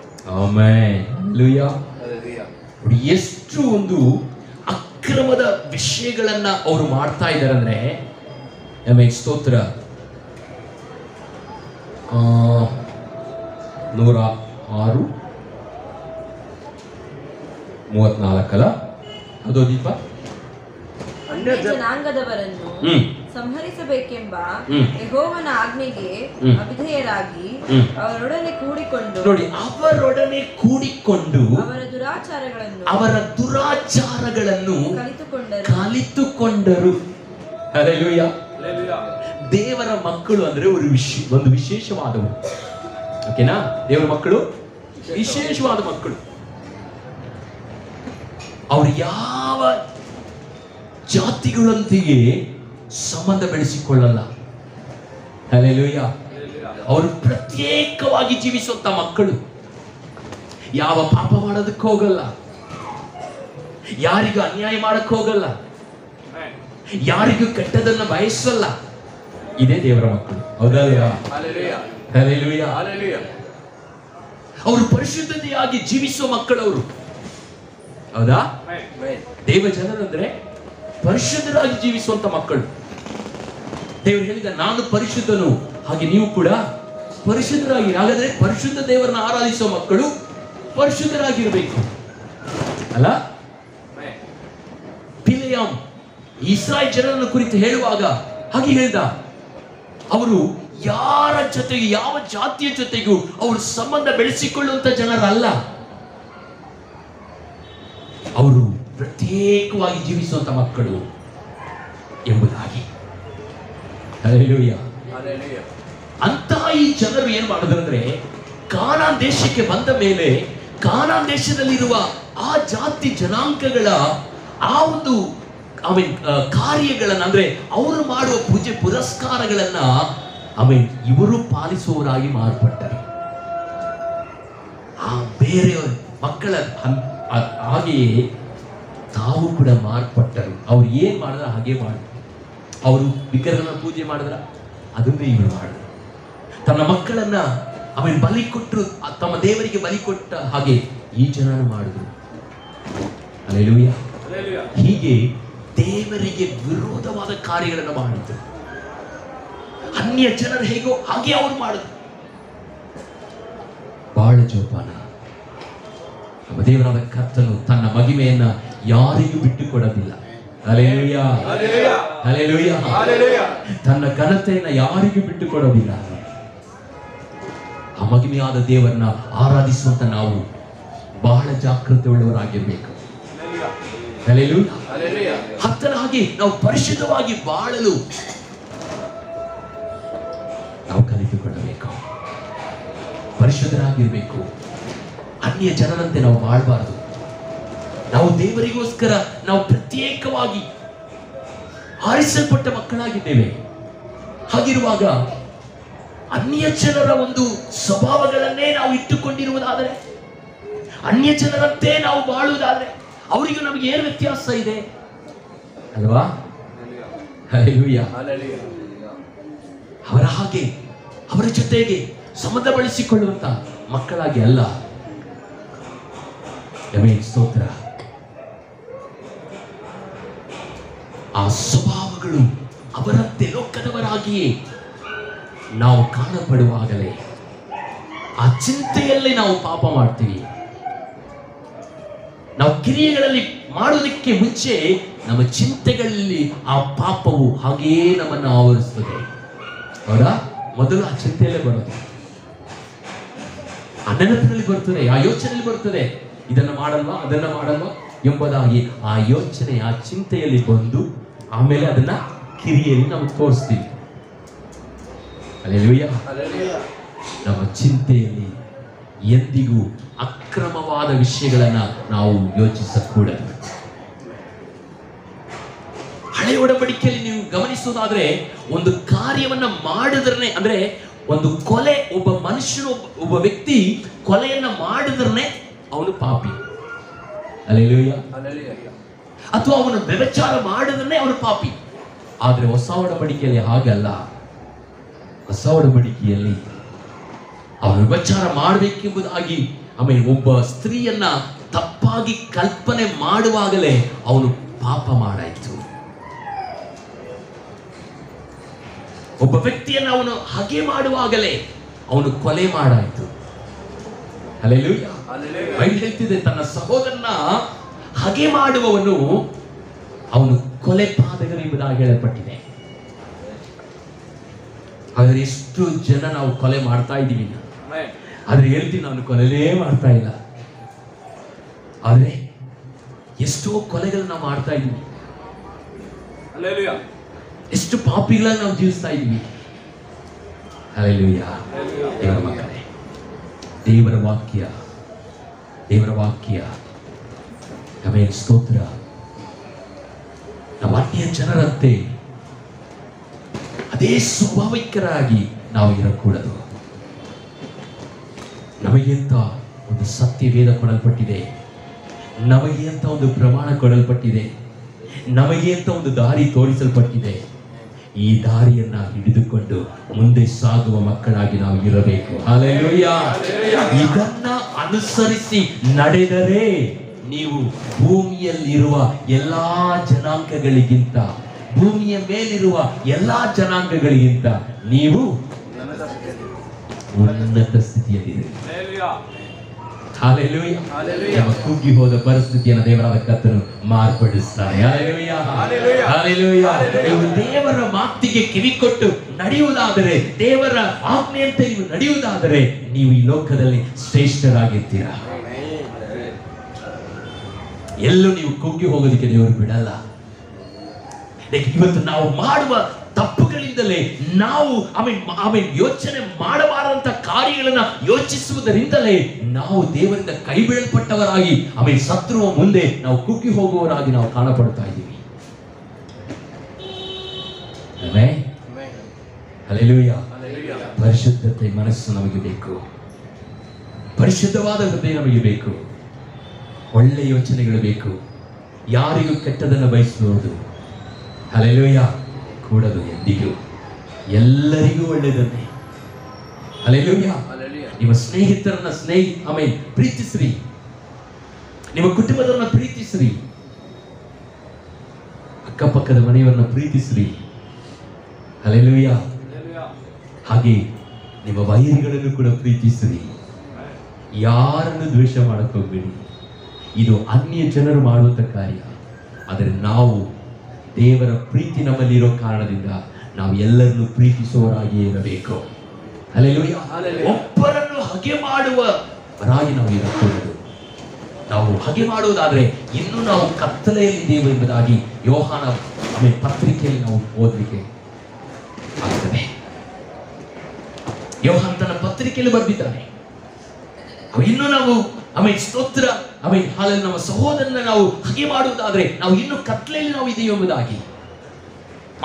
ಎಷ್ಟು ಒಂದು ಅಕ್ರಮದ ವಿಷಯಗಳನ್ನ ಅವರು ಮಾಡ್ತಾ ಇದ್ದಾರೆ ಅಂದ್ರೆ, ಸ್ತೋತ್ರ. 106:34 ಅದು ದೀಪ. ಅನ್ಯ ಜನಾಂಗದವರನ್ನು ಸಂಹರಿಸಬೇಕೆಂಬ ಯೆಹೋವನ ಆಜ್ಞೆಗೆ ಅವಿಧೇಯರಾಗಿ ಅವರೊಡನೆ ಕೂಡಿಕೊಂಡು, ನೋಡಿ, ಅವರೊಡನೆ ಕೂಡಿಕೊಂಡು ಅವರ ದುರಾಚಾರಗಳನ್ನು ಕಲಿತುಕೊಂಡರು. ಹಲ್ಲೆಲೂಯಾ. ದೇವರ ಮಕ್ಕಳು ಅಂದ್ರೆ ಒಂದು ವಿಶೇಷವಾದವು. ಓಕೆನಾ? ದೇವರ ಮಕ್ಕಳು ವಿಶೇಷವಾದ ಮಕ್ಕಳು. ಅವರು ಯಾವ ಜಾತಿಗಳೊಂದಿಗೆ ಸಂಬಂಧ ಬೆಳೆಸಿಕೊಳ್ಳಲ್ಲ. ಹಲ್ಲೆಲೂಯಾ. ಅವರು ಪ್ರತ್ಯೇಕವಾಗಿ ಜೀವಿಸುವಂತ ಮಕ್ಕಳು. ಯಾವ ಪಾಪ ಮಾಡೋದಕ್ಕೆ ಹೋಗಲ್ಲ, ಯಾರಿಗೂ ಅನ್ಯಾಯ ಮಾಡಕ್ ಹೋಗಲ್ಲ, ಯಾರಿಗೂ ಕೆಟ್ಟದನ್ನ ಬಯಸಲ್ಲ. ಇದೇ ದೇವರ ಮಕ್ಕಳು. ಹೌದಲ್ವಾ? ಹಲ್ಲೆಲೂಯಾ. ಅವರು ಪರಿಶುದ್ಧತೆಯಾಗಿ ಜೀವಿಸುವ ಮಕ್ಕಳವರು. ಹೌದಾ? ದೇವ ಜನರಂದ್ರೆ ಪರಿಶುದ್ಧರಾಗಿ ಜೀವಿಸುವಂತ ಮಕ್ಕಳು. ದೇವರು ಹೇಳಿದ, ನಾನು ಪರಿಶುದ್ಧನು, ಹಾಗೆ ನೀವು ಕೂಡ ಪರಿಶುದ್ಧರಾಗಿ. ಹಾಗಾದ್ರೆ ಪರಿಶುದ್ಧ ದೇವರನ್ನ ಆರಾಧಿಸುವ ಮಕ್ಕಳು ಪರಿಶುದ್ಧರಾಗಿರ್ಬೇಕು ಅಲ್ಲ? ಬಿಲೆಯಾಮ್ ಇಸ್ರಾಯೇಲ್ ಜನರನ್ನು ಕುರಿತು ಹೇಳುವಾಗ ಹಾಗೆ ಹೇಳ್ದ, ಅವರು ಯಾರ ಜೊತೆಗೂ, ಯಾವ ಜಾತಿಯ ಜೊತೆಗೂ ಅವರು ಸಂಬಂಧ ಬೆಳೆಸಿಕೊಳ್ಳುವಂತ ಜನರಲ್ಲ. ಅವರು ಪ್ರತ್ಯೇಕವಾಗಿ ಜೀವಿಸುವಂತ ಮಕ್ಕಳು ಎಂಬುದಾಗಿ. ಹಲ್ಲೆಲೂಯಾ. ಅಂತಹ ಈ ಜನರು ಏನ್ ಮಾಡಿದ್ರಂದ್ರೆ, ಕಾನಾನ್ ದೇಶಕ್ಕೆ ಬಂದ ಮೇಲೆ ಕಾನಾನ್ ದೇಶದಲ್ಲಿರುವ ಆ ಜಾತಿ ಜನಾಂಗಗಳ ಆ ಒಂದು ಕಾರ್ಯಗಳನ್ನ, ಅಂದ್ರೆ ಅವರು ಮಾಡುವ ಪೂಜೆ ಪುರಸ್ಕಾರಗಳನ್ನ ಇವರು ಪಾಲಿಸುವವರಾಗಿ ಮಾರ್ಪಟ್ಟರು. ಆ ಬೇರೆಯವರು ಮಕ್ಕಳ ಹಾಗೆಯೇ ತಾವು ಕೂಡ ಮಾರ್ಪಟ್ಟರು. ಅವ್ರು ಏನ್ ಮಾಡಿದ್ರ ಹಾಗೆ ಮಾಡಿದ್ರು. ಅವರು ವಿಗ್ರಹನ ಪೂಜೆ ಮಾಡಿದ್ರ ಅದನ್ನೇ ಇವರು ಮಾಡಿದ್ರು. ತನ್ನ ಮಕ್ಕಳನ್ನ ಬಲಿ ಕೊಟ್ಟರು, ತಮ್ಮ ದೇವರಿಗೆ ಬಲಿ ಕೊಟ್ಟ ಹಾಗೆ ಈ ಜನನ ಮಾಡಿದ್ರು. ಹಲ್ಲೆಲೂಯಾ. ಹೀಗೆ ದೇವರಿಗೆ ವಿರೋಧವಾದ ಕಾರ್ಯಗಳನ್ನು ಮಾಡಿದ್ರು. ಅನ್ಯ ಜನರು ಹೇಗೋ ಹಾಗೆ ಅವರು ಮಾಡಿದ್ರು. ಬಾಳ ಜೋಪಾನ. ನಮ್ಮ ದೇವರಾದ ಕರ್ತನು ತನ್ನ ಮಹಿಮೆಯನ್ನ ಯಾರಿಗೂ ಬಿಟ್ಟು ಕೊಡೋದಿಲ್ಲ. Hallelujah, hallelujah. ತನ್ನ ಘನತೆಯನ್ನ ಯಾರಿಗೂ ಬಿಟ್ಟು ಕೊಡೋದಿಲ್ಲ. ಆ ಮಹಿಮೆಯಾದ ದೇವರನ್ನ ಆರಾಧಿಸುವಂತ ನಾವು ಬಹಳ ಜಾಗೃತಿ ಉಳ್ಳವರಾಗಿರ್ಬೇಕು. ಹಲ್ಲೆಲೂಯಾ. ಹತ್ತನಾಗಿ ನಾವು ಪರಿಶುದ್ಧವಾಗಿ ಬಾಳಲು ನಾವು ಕಲಿತುಕೊಳ್ಳಬೇಕು. ಪರಿಶುದ್ಧರಾಗಿರ್ಬೇಕು. ಅನ್ಯ ಜನರಂತೆ ನಾವು ಬಾಳಬಾರದು. ನಾವು ದೇವರಿಗೋಸ್ಕರ ನಾವು ಪ್ರತ್ಯೇಕವಾಗಿ ಆರಿಸಲ್ಪಟ್ಟ ಮಕ್ಕಳಾಗಿದ್ದೇವೆ. ಹಾಗಿರುವಾಗ ಅನ್ಯ ಜನರ ಒಂದು ಸ್ವಭಾವಗಳನ್ನೇ ನಾವು ಇಟ್ಟುಕೊಂಡಿರುವುದಾದರೆ, ಅನ್ಯ ಜನರಂತೆ ನಾವು ಬಾಳುವುದಾದರೆ ಅವರಿಗೂ ನಮಗೆ ಏನು ವ್ಯತ್ಯಾಸ ಇದೆ ಅಲ್ವಾ? ಹಲ್ಲೆಲೂಯಾ. ಅವರ ಹಾಗೆ ಅವರ ಜೊತೆಗೆ ಸಂಬಂಧ ಬಳಸಿಕೊಳ್ಳುವಂತ ಮಕ್ಕಳಾಗಿ ಅಲ್ಲ. ಸ್ತೋತ್ರ. ಆ ಸ್ವಭಾವಗಳು ಅವರಂತೆ ಲೋಕದವರಾಗಿಯೇ ನಾವು ಕಾಣಪಡುವಾಗಲೇ ಆ ಚಿಂತೆಯಲ್ಲಿ ನಾವು ಪಾಪ ಮಾಡ್ತೀವಿ. ನಾವು ಕ್ರಿಯೆಗಳಲ್ಲಿ ಮಾಡುವುದಕ್ಕೆ ಮುಂಚೆ ನಮ್ಮ ಚಿಂತೆಗಳಲ್ಲಿ ಆ ಪಾಪವು ಹಾಗೆಯೇ ನಮ್ಮನ್ನು ಆವರಿಸ್ತದೆ. ಹೌದಾ? ಮೊದಲು ಆ ಚಿಂತೆಯಲ್ಲೇ ಬರೋದು, ಆ ನೆನಪಿನಲ್ಲಿ ಬರ್ತದೆ, ಆ ಯೋಚನೆಯಲ್ಲಿ ಬರ್ತದೆ, ಇದನ್ನು ಮಾಡಲ್ವಾ ಅದನ್ನ ಮಾಡಲ್ವಾ ಎಂಬುದಾಗಿ ಆ ಯೋಚನೆ ಆ ಚಿಂತೆಯಲ್ಲಿ ಬಂದು ಆಮೇಲೆ ಅದನ್ನ ಕ್ರಿಯೆಯಲ್ಲಿ ನಾವು ತೋರಿಸ್ತೀವಿ. ಹಲ್ಲೆಲೂಯಾ. ನಮ್ಮ ಚಿಂತೆಯಲ್ಲಿ ಎಂದಿಗೂ ಅಕ್ರಮವಾದ ವಿಷಯಗಳನ್ನ ನಾವು ಯೋಚಿಸಕೂಡದು. ಹಳೆಯ ಒಡಂಬಡಿಕೆಯಲ್ಲಿ ನೀವು ಗಮನಿಸುವುದಾದ್ರೆ ಒಂದು ಕಾರ್ಯವನ್ನ ಮಾಡಿದ್ರೆ, ಅಂದ್ರೆ ಒಂದು ಕೊಲೆ, ಒಬ್ಬ ಮನುಷ್ಯನು ಒಬ್ಬ ವ್ಯಕ್ತಿ ಕೊಲೆಯನ್ನ ಮಾಡಿದ್ರೆ ಅವನು ಪಾಪಿ. ಹಲ್ಲೆಲೂಯಾ. ಅಥವಾ ಅವನು ವ್ಯಭಿಚಾರ ಮಾಡಿದ್ರೆ ಅವನು ಪಾಪಿ. ಆದ್ರೆ ಹೊಸ ಒಡಂಬಡಿಕೆಯಲ್ಲಿ ಹಾಗಲ್ಲ. ಹೊಸ ಒಡಂಬಡಿಕೆಯಲ್ಲಿ ಅವನು ವ್ಯಭಿಚಾರ ಮಾಡಬೇಕೆಂಬುದಾಗಿ ಆಮೇಲೆ ಒಬ್ಬ ಸ್ತ್ರೀಯನ್ನ ತಪ್ಪಾಗಿ ಕಲ್ಪನೆ ಮಾಡುವಾಗಲೇ ಅವನು ಪಾಪ ಮಾಡಾಯ್ತು. ಒಬ್ಬ ವ್ಯಕ್ತಿಯನ್ನು ಅವನು ಹಾಗೆ ಮಾಡುವಾಗಲೇ ಅವನು ಕೊಲೆ ಮಾಡಾಯ್ತು. ಹಲ್ಲೆಲೂಯಾ. ಬೈಬಲ್ ಹೇಳ್ತಿದೆ, ತನ್ನ ಸಹೋದರನ ಹಾಗೆ ಮಾಡುವವನು ಅವನು ಕೊಲೆ ಪಾತಕನೆಂಬುದಾಗಿ ಹೇಳಲ್ಪಟ್ಟಿದೆ. ಹಾಗಾದ್ರೆ ಎಷ್ಟು ಜನ ನಾವು ಕೊಲೆ ಮಾಡ್ತಾ ಇದ್ದೀವಿ? ಆದ್ರೆ ಹೇಳ್ತೀನಿ, ನಾನು ಕೊಲೆನೇ ಮಾಡ್ತಾ ಇಲ್ಲ. ಆದ್ರೆ ಎಷ್ಟೋ ಕೊಲೆಗಳನ್ನ ನಾವು ಮಾಡ್ತಾ ಇದ್ದೀವಿ. ಎಷ್ಟು ಪಾಪಿಗಳನ್ನ ನಾವು ಜೀವಿಸ್ತಾ ಇದ್ದೀವಿ. ಹಲ್ಲೆಲೂಯಾ. ದೇವರ ಮಕ್ಕಳೇ, ದೇವರ ವಾಕ್ಯ ಆಮೇಲೆ ಸ್ತೋತ್ರ. ನಮ್ಮ ಅನ್ಯ ಜನರಂತೆ ಅದೇ ಸ್ವಾಭಾವಿಕರಾಗಿ ನಾವು ಇರಕೂಡದು. ನಮಗೆ ಅಂತ ಒಂದು ಸತ್ಯವೇದ ಕೊಡಲ್ಪಟ್ಟಿದೆ, ನಮಗೆ ಅಂತ ಒಂದು ಪ್ರಮಾಣ ಕೊಡಲ್ಪಟ್ಟಿದೆ, ನಮಗೆ ಅಂತ ಒಂದು ದಾರಿ ತೋರಿಸಲ್ಪಟ್ಟಿದೆ. ಈ ದಾರಿಯನ್ನ ಹಿಡಿದುಕೊಂಡು ಮುಂದೆ ಸಾಗುವ ಮಕ್ಕಳಾಗಿ ನಾವು ಇರಬೇಕು. ಹಲ್ಲೆಲೂಯಾ. ಇದನ್ನ ಅನುಸರಿಸಿ ನಡೆದರೆ ನೀವು ಭೂಮಿಯಲ್ಲಿರುವ ಎಲ್ಲಾ ಜನಾಂಗಗಳಿಗಿಂತ, ಭೂಮಿಯ ಮೇಲಿರುವ ಎಲ್ಲಾ ಜನಾಂಗಗಳಿಗಿಂತ ನೀವು ಉನ್ನತ ಸ್ಥಿತಿಯಲ್ಲಿದೆ. ಹಲ್ಲೆಲೂಯಾ. ನಮ್ಮ ಕುಗ್ಗಿ ಹೋದ ಪರಿಸ್ಥಿತಿಯನ್ನು ದೇವರಾದ ಕರ್ತನು ಮಾರ್ಪಡಿಸ್ತಾನೆ. ಹಲ್ಲೆಲೂಯಾ. ಹಲ್ಲೆಲೂಯಾ. ನೀವು ದೇವರ ಮಾತಿಗೆ ಕಿವಿ ಕೊಟ್ಟು ನಡೆಯುವುದಾದರೆ, ದೇವರ ಆಜ್ಞೆಯಂತೆ ನೀವು ನಡೆಯುವುದಾದರೆ ನೀವು ಈ ಲೋಕದಲ್ಲಿ ಶ್ರೇಷ್ಠರಾಗಿರ್ತೀರಾ. ಎಲ್ಲೂ ನೀವು ಕುಗ್ಗಿ ಹೋಗೋದಕ್ಕೆ ದೇವರು ಬಿಡಲ್ಲ. ಇವತ್ತು ನಾವು ಮಾಡುವ ತಪ್ಪುಗಳಿಂದಲೇ ನಾವು ಆಮೇಲೆ ಯೋಚನೆ ಮಾಡಬಾರದಂತ ಕಾರ್ಯಗಳನ್ನ ಯೋಚಿಸುವುದರಿಂದಲೇ ನಾವು ದೇವರಿಂದ ಕೈ ಬೀಳಲ್ಪಟ್ಟವರಾಗಿ ಆಮೇಲೆ ಶತ್ರುವ ಮುಂದೆ ನಾವು ಕುಗ್ಗಿ ಹೋಗುವವರಾಗಿ ನಾವು ಕಾಣಪಡ್ತಾ ಇದ್ದೀವಿ. ಹಲ್ಲೆಲೂಯಾ. ಪರಿಶುದ್ಧತೆ ಮನಸ್ಸು ನಮಗೆ ಬೇಕು, ಪರಿಶುದ್ಧವಾದ ಹೃದಯ ನಮಗೆ ಬೇಕು, ಒಳ್ಳೆ ಯೋಚನೆಗಳು ಬೇಕು, ಯಾರಿಗೂ ಕೆಟ್ಟದನ್ನು ಬಯಸುವುದು ಹಲ್ಲೆಲೂಯಾ ಕೂಡದು. ಎಂದಿಗೂ ಎಲ್ಲರಿಗೂ ಒಳ್ಳೆಯದನ್ನೇ. ಹಲ್ಲೆಲೂಯಾ. ನಿಮ್ಮ ಸ್ನೇಹಿತರನ್ನ ಆಮೇಲೆ ಪ್ರೀತಿಸ್ರಿ, ನಿಮ್ಮ ಕುಟುಂಬದವರನ್ನ ಪ್ರೀತಿಸ್ರಿ, ಅಕ್ಕಪಕ್ಕದ ಮನೆಯವರನ್ನ ಪ್ರೀತಿಸ್ರಿ. ಹಲ್ಲೆಲೂಯಾ. ಹಾಗೆ ನಿಮ್ಮ ವೈರಿಗಳನ್ನು ಕೂಡ ಪ್ರೀತಿಸ್ರಿ. ಯಾರನ್ನು ದ್ವೇಷ ಮಾಡಕ್ ಹೋಗ್ಬೇಡಿ. ಇದು ಅನ್ಯ ಜನರು ಮಾಡುವಂತ ಕಾರ್ಯ. ಆದರೆ ನಾವು ದೇವರ ಪ್ರೀತಿ ನಮ್ಮಲ್ಲಿರೋ ಕಾರಣದಿಂದ ನಾವು ಎಲ್ಲರನ್ನು ಪ್ರೀತಿಸುವವರಾಗಿ ಇರಬೇಕು. ಹಲ್ಲೆಲೂಯಾ. ಒಬ್ಬರನ್ನು ಹಗೆ ಮಾಡುವವರಾಗಿ ನಾವು ಇರಕೂಡದು. ನಾವು ಹಗೆ ಮಾಡುವುದಾದ್ರೆ ಇನ್ನು ನಾವು ಕತ್ತಲೆಯಲ್ಲಿದ್ದೇವೆ ಎಂಬುದಾಗಿ ಯೋಹಾನ ಪತ್ರಿಕೆಯಲ್ಲಿ ನಾವು ಓದಲಿಕ್ಕೆ ಆಗ್ತದೆ. ಯೋಹಾನ್ ತನ್ನ ಪತ್ರಿಕೆಯಲ್ಲಿ ಬರೆದಿದ್ದಾನೆ, ಇನ್ನು ನಾವು ಸ್ತೋತ್ರ ಹಾಲಲ್ಲಿ ನಮ್ಮ ಸಹೋದರನ ನಾವು ಹಗೆ ಮಾಡುವುದಾದ್ರೆ ನಾವು ಇನ್ನು ಕತ್ಲೆಯಲ್ಲಿ ನಾವು ಇದೀವಿ ಎಂಬುದಾಗಿ,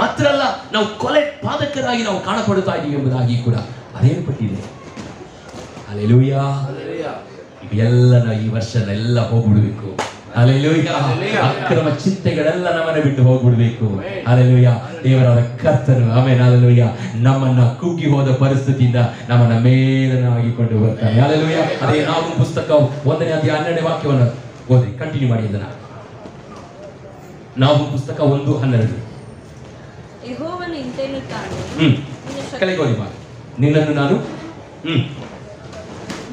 ಮಾತ್ರ ಅಲ್ಲ ನಾವು ಕೊಲೆ ಪಾದಕರಾಗಿ ನಾವು ಕಾಣಪಡುತ್ತಾ ಇದೀವಿ ಎಂಬುದಾಗಿ ಕೂಡ ಬರೆಯಲ್ಪಟ್ಟಿದೆ. ಹಲ್ಲೆಲೂಯಾ. ಇವೆಲ್ಲ ಈ ವರ್ಷ ಎಲ್ಲ ಹೋಗ್ಬಿಡ್ಬೇಕು. ಹಲ್ಲೆಲೂಯಾ. ಅಕ್ರಮ ಚಿಂತೆಗಳೆಲ್ಲ ನಮ್ಮನ್ನು ಬಿಟ್ಟು ಹೋಗ್ಬಿಡ್ಬೇಕು. ಹಲ್ಲೆಲೂಯಾ. ದೇವರಾದ ಕರ್ತನು ಹಲ್ಲೆಲೂಯಾ ನಮ್ಮನ್ನ ಕುಗ್ಗಿ ಹೋದ ಪರಿಸ್ಥಿತಿಯಿಂದ ನಮ್ಮನ್ನ ಮೇಲನಾಗಿಕೊಂಡು ಬರ್ತಾನೆ. ಹಲ್ಲೆಲೂಯಾ. ಅದೇ ನಾವು ಪುಸ್ತಕ 1ನೇ ಅಧ್ಯಾಯ 12ನೇ ವಾಕ್ಯವನ್ನು ಓದಿ ಕಂಟಿನ್ಯೂ ಮಾಡಿ. ಅದನ್ನ ನಾವು ಪುಸ್ತಕ 1:12. ಯೆಹೋವನು ಇಂತೆನ್ನುತ್ತಾನೆ, ಕೆಳಗೆ ಓದಿ ಮಾಡಿ. ನಿನ್ನನ್ನು ನಾನು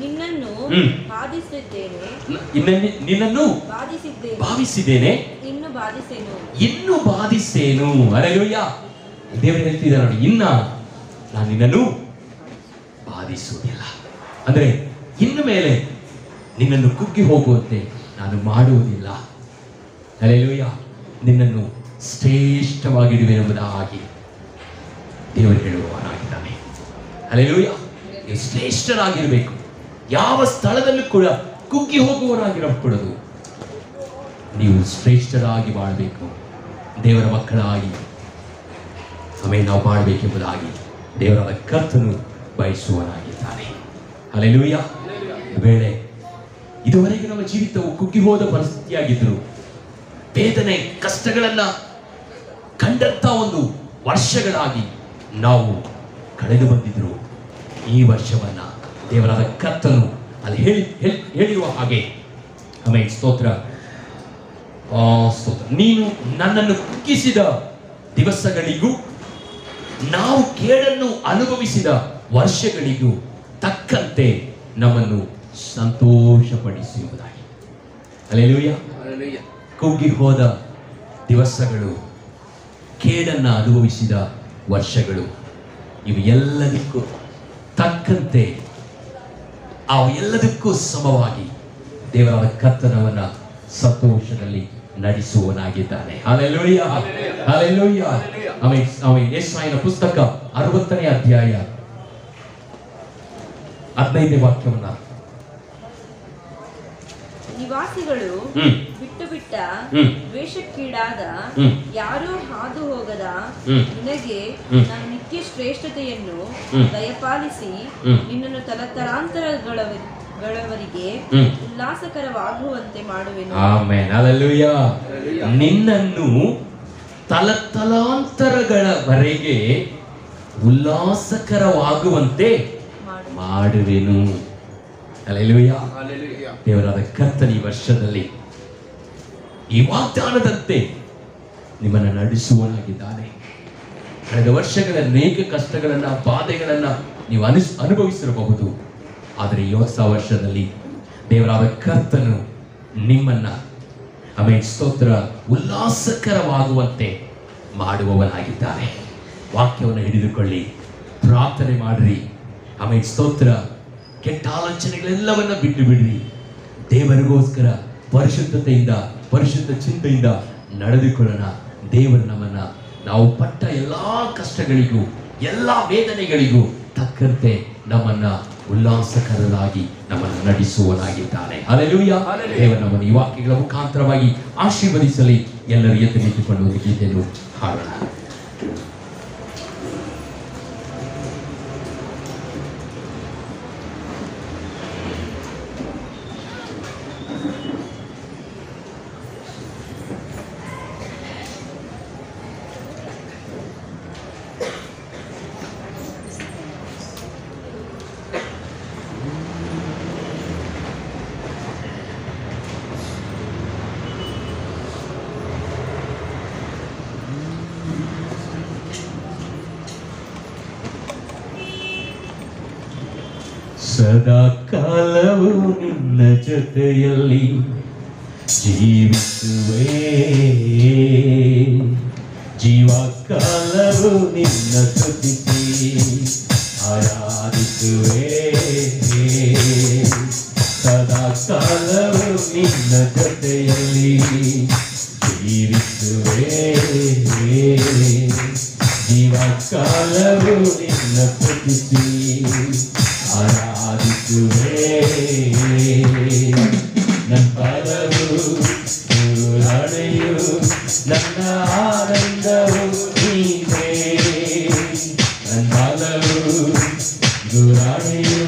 ನಿನ್ನನ್ನು ಬಾಧಿಸಿದ್ದೇನೆ, ನಿನ್ನನ್ನು ಭಾವಿಸಿದ್ದೇನೆ, ಇನ್ನು ಬಾಧಿಸೇನು. ಹಲ್ಲೆಲೂಯಾ. ದೇವರು ಹೇಳ್ತಿದ್ದಾರೆ ನೋಡಿ, ಇನ್ನ ನಾನು ನಿನ್ನನ್ನು ಬಾಧಿಸುವುದಿಲ್ಲ. ಅಂದ್ರೆ ಇನ್ನು ಮೇಲೆ ನಿನ್ನನ್ನು ಕುಗ್ಗಿ ಹೋಗುವಂತೆ ನಾನು ಮಾಡುವುದಿಲ್ಲ. ಹಲ್ಲೆಲೂಯಾ. ನಿನ್ನನ್ನು ಶ್ರೇಷ್ಠವಾಗಿಡುವೆ ಎಂಬುದಾಗಿ ದೇವರು ಹೇಳುವವನಾಗಿದ್ದಾನೆ. ಹಲ್ಲೆಲೂಯಾ. ನೀವು ಶ್ರೇಷ್ಠರಾಗಿರಬೇಕು. ಯಾವ ಸ್ಥಳದಲ್ಲೂ ಕೂಡ ಕುಗ್ಗಿ ಹೋಗುವವರಾಗಿರಕೂಡದು. ನೀವು ಶ್ರೇಷ್ಠರಾಗಿ ಬಾಳಬೇಕು. ದೇವರ ಮಕ್ಕಳಾಗಿ ನಾವು ಬಾಳಬೇಕೆಂಬುದಾಗಿ ದೇವರ ಕರ್ತನು ಬಯಸುವನಾಗಿದ್ದಾನೆ. ಹಲ್ಲೆಲೂಯಾ. ವೇಳೆ ಇದುವರೆಗೆ ನಮ್ಮ ಜೀವಿತವು ಕುಗ್ಗಿ ಹೋದ ಪರಿಸ್ಥಿತಿಯಾಗಿದ್ರು, ವೇದನೆ ಕಷ್ಟಗಳನ್ನ ಕಂಡಂತ ಒಂದು ವರ್ಷಗಳಾಗಿ ನಾವು ಕಳೆದು ಬಂದಿದ್ರು. ಈ ವರ್ಷವನ್ನ ದೇವರಾದ ಕರ್ತನು ಅಲ್ಲಿ ಹೇಳಿರುವ ಹಾಗೆ ಸ್ತೋತ್ರ ಸ್ತೋತ್ರ, ನೀನು ನನ್ನನ್ನು ಕುಗ್ಗಿಸಿದ ದಿವಸಗಳಿಗೂ ನಾವು ಕೇಡನ್ನು ಅನುಭವಿಸಿದ ವರ್ಷಗಳಿಗೂ ತಕ್ಕಂತೆ ನಮ್ಮನ್ನು ಸಂತೋಷಪಡಿಸುವುದಾಗಿ. ಹಲ್ಲೆಲೂಯಾ. ಕುಗ್ಗಿ ಹೋದ ದಿವಸಗಳು, ಕೇಡನ್ನು ಅನುಭವಿಸಿದ ವರ್ಷಗಳು, ಇವು ಎಲ್ಲದಕ್ಕೂ ತಕ್ಕಂತೆ ಎಲ್ಲದಕ್ಕೂ ಸಮವಾಗಿ ದೇವರಾದ ಕರ್ತನವನ್ನ ಸಂತೋಷದಲ್ಲಿ ನಡೆಸುವನಾಗಿದ್ದಾನೆ. ಹಲ್ಲೆಲೂಯಾ. ಹಲ್ಲೆಲೂಯಾ. ಯೆಶಾಯನ ಪುಸ್ತಕ 60ನೇ ಅಧ್ಯಾಯ 15ನೇ ವಾಕ್ಯವನ್ನ, ನಿವಾಸಿಗಳು ಬಿಟ್ಟು ಬಿಟ್ಟ ದ್ವೇಷಕ್ಕೀಡಾದ ಯಾರೂ ಹಾದು ಹೋಗದ ನಿನಗೆ ನಾನು ನಿತ್ಯ ಶ್ರೇಷ್ಠತೆಯನ್ನು ದಯಪಾಲಿಸಿ ನಿನ್ನನ್ನು ತಲತಲಾಂತರಗಳವರಿಗೆ ಉಲ್ಲಾಸಕರವಾಗುವಂತೆ ಮಾಡುವೆನು. ಆಮೆನ್. ಹಲ್ಲೆಲೂಯಾ. ನಿನ್ನನ್ನು ತಲತಲಾಂತರಗಳವರೆಗೆ ಉಲ್ಲಾಸಕರವಾಗುವಂತೆ ಮಾಡುವೆನು. ಹಲ್ಲೆಲೂಯಾ. ದೇವರಾದ ಕರ್ತನ ಈ ವರ್ಷದಲ್ಲಿ ಈ ವಾಗ್ದಾನದಂತೆ ನಿಮ್ಮನ್ನು ನಡೆಸುವನಾಗಿದ್ದಾನೆ. ಕಳೆದ ವರ್ಷಗಳ ಅನೇಕ ಕಷ್ಟಗಳನ್ನ, ಬಾಧೆಗಳನ್ನ ನೀವು ಅನುಭವಿಸಿರಬಹುದು. ಆದರೆ ಈ ಹೊಸ ವರ್ಷದಲ್ಲಿ ದೇವರಾದ ಕರ್ತನು ನಿಮ್ಮನ್ನ ಸ್ತೋತ್ರ ಉಲ್ಲಾಸಕರವಾಗುವಂತೆ ಮಾಡುವವನಾಗಿದ್ದಾನೆ. ವಾಕ್ಯವನ್ನು ಹಿಡಿದುಕೊಳ್ಳಿ, ಪ್ರಾರ್ಥನೆ ಮಾಡ್ರಿ. ಸ್ತೋತ್ರ ಕೆಟ್ಟ ಆಲೋಚನೆಗಳೆಲ್ಲವನ್ನ ಬಿಟ್ಟು ಬಿಡ್ರಿ. ದೇವರಿಗೋಸ್ಕರ ಪರಿಶುದ್ಧತೆಯಿಂದ, ಪರಿಶುದ್ಧ ಚಿಂತೆಯಿಂದ ನಡೆದುಕೊಳ್ಳೋಣ. ದೇವರು ನಮ್ಮನ್ನ ನಾವು ಪಟ್ಟ ಎಲ್ಲಾ ಕಷ್ಟಗಳಿಗೂ, ಎಲ್ಲಾ ವೇದನೆಗಳಿಗೂ ತಕ್ಕಂತೆ ನಮ್ಮನ್ನ ಉಲ್ಲಾಸಕರರಾಗಿ ನಮ್ಮನ್ನು ನಡೆಸುವನಾಗಿದ್ದಾನೆ. ಹಲ್ಲೆಲೂಯಾ. ದೇವರು ನಮ್ಮನ್ನು ಈ ವಾಕ್ಯಗಳ ಮುಖಾಂತರವಾಗಿ ಆಶೀರ್ವದಿಸಲಿ. ಎಲ್ಲರೂ ಎದ್ದು ನಿಂತುಕೊಂಡು ಒಂದು ಗೀತೆಯನ್ನು ಹಾಡೋಣ. ಸದಾ ಕಾಲವು ನಿನ್ನ ಜೊತೆಯಲ್ಲಿ ಜೀವಿಸುವೆ ಜೀವಕಾಲವು ನಿನ್ನ ಸ್ತುತಿಸಿ ಆರಾಧಿಸುವೆ ಸದಾ ಕಾಲವು ನಿನ್ನ ಜೊತೆಯಲ್ಲಿ ಜೀವಿಸುವೆ ಜೀವಕಾಲವು ನಿನ್ನ ಸ್ತುತಿಸಿ ಆರಾಧಿಸುವೆ ನನ್ನ ಬಲವು ಹಣೆಯು ನನ್ನ ಆನಂದವು ನೀನೇ ನನ್ನ ಬಲವು ಗುರಾಣೆಯು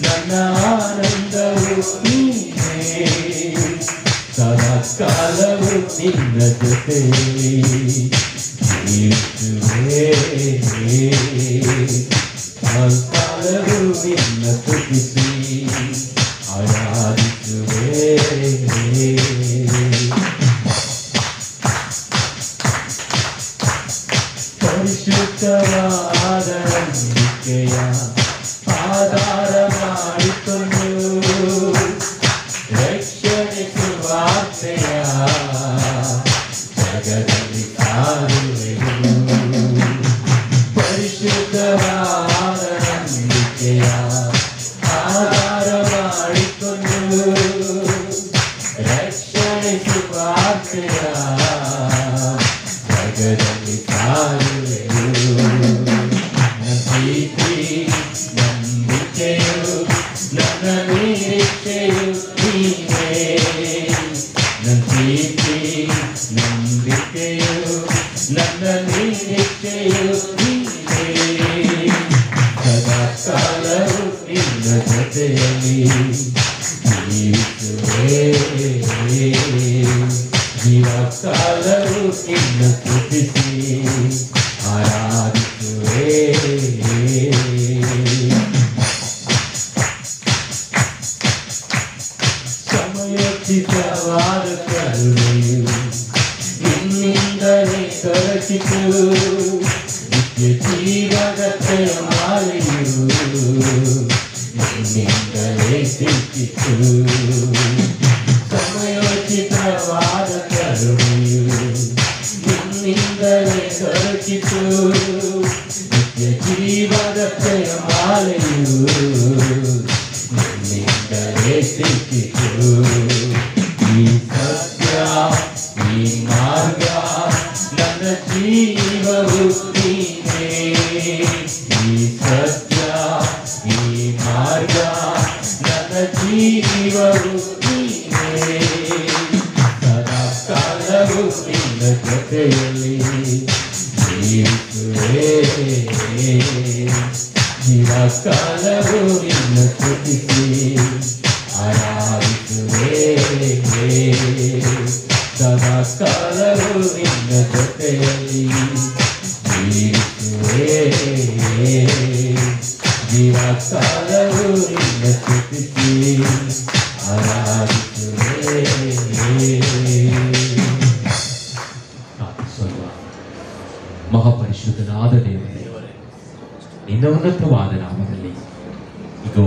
ನನ್ನ ಆನಂದವು ನೀನೇ ಸದಾ ಕಾಲವು ನಿನ್ನ ಜೊತೆಯಲ್ಲಿ ಜೀವಿಸುವೆ ಕಾಲವು ನಿನ್ನ ಸ್ತುತಿಸಿ ಆರಾಧಿಸುವೆ ಪರಿಶುದ್ಧವಾದ ನಂಬಿಕೆಯ ಆಧಾರ ಮಾಡಿಕೊಂಡು ರಕ್ಷಣೆ ಸುವಾರ್ತೆಯ ಜಗದಲ್ಲಿ ಸಾರುವೆನು ಪರಿಶುದ್ಧವಾದ ನಂಬಿಕೆಯ ಆಧಾರ ಮಾಡಿಕೊಂಡು ರಕ್ಷಣೆ ಸುವಾರ್ತೆಯ ಜಗದಲ್ಲಿ ಸಾರುವೆನು ಪ್ರೀತಿ ನಂಬಿಕೆಯು ನನ್ನ ನಿರೀಕ್ಷೆಯು ನೀನೇ ನನ್ನ ಪ್ರೀತಿ ನಂಬಿಕೆಯು ನನ್ನ ನಿರೀಕ್ಷೆಯು ನೀನೇ ಸದಾ ಕಾಲವು ನಿನ್ನ ಜೊತೆಯಲ್ಲಿ ಜೀವಿಸುವೆ ಜೀವಕಾಲವು ನಿನ್ನ ಸ್ತುತಿಸಿ ಆರಾಧಿಸುವೆ ಸಮಯೋಚಿತವಾದ ಕರುಣೆಯು ನಿನ್ನಿಂದಲೇ ದೊರಕಿತು ನಿತ್ಯ ಜೀವಗತೆಯ ಮಾಲೆಯು ನಿನ್ನಿಂದಲೇ ಸಿಕ್ಕಿತು ಸಮಯೋಚಿತವಾದ ಕರುಣೆಯು ನಿನ್ನಿಂದಲೇ ದೊರಕಿತು ನಿತ್ಯ ಜೀವಗತೆಯ ಮಾಲೆಯು ನಿನ್ನಿಂದಲೇ ಸಿಕ್ಕಿತು ಈ ಸತ್ಯ ಈ ಮಾರ್ಗ ನನ್ನ ಜೀವವು ನೀನೇ ಈ ಸತ್ಯ ಈ ಮಾರ್ಗ ನನ್ನ ಜೀವವು ನೀನೇ ಸದಾ ಕಾಲವು ನಿನ್ನ ಜೊತೆಯಲ್ಲಿ ಜೀವಿಸುವೆ ಜೀವಕಾಲವು ನಿನ್ನ ಸ್ತುತಿಸಿ ಆರಾಧಿಸುವೆ ಸದಾ ಕಾಲವು ನಿನ್ನ ಜೊತೆಯಲ್ಲಿ ಜೀವಿಸುವೆ ಜೀವಕಾಲವು ನಿನ್ನ ಸ್ತುತಿಸಿ ಆರಾಧಿಸುವೆ ಮಹಾಪರಿಶುದ್ಧನಾದ ದೇವರೇ ನಿನ್ನ ಉನ್ನತವಾದ ನಾಮದಲ್ಲಿ ಇಗೋ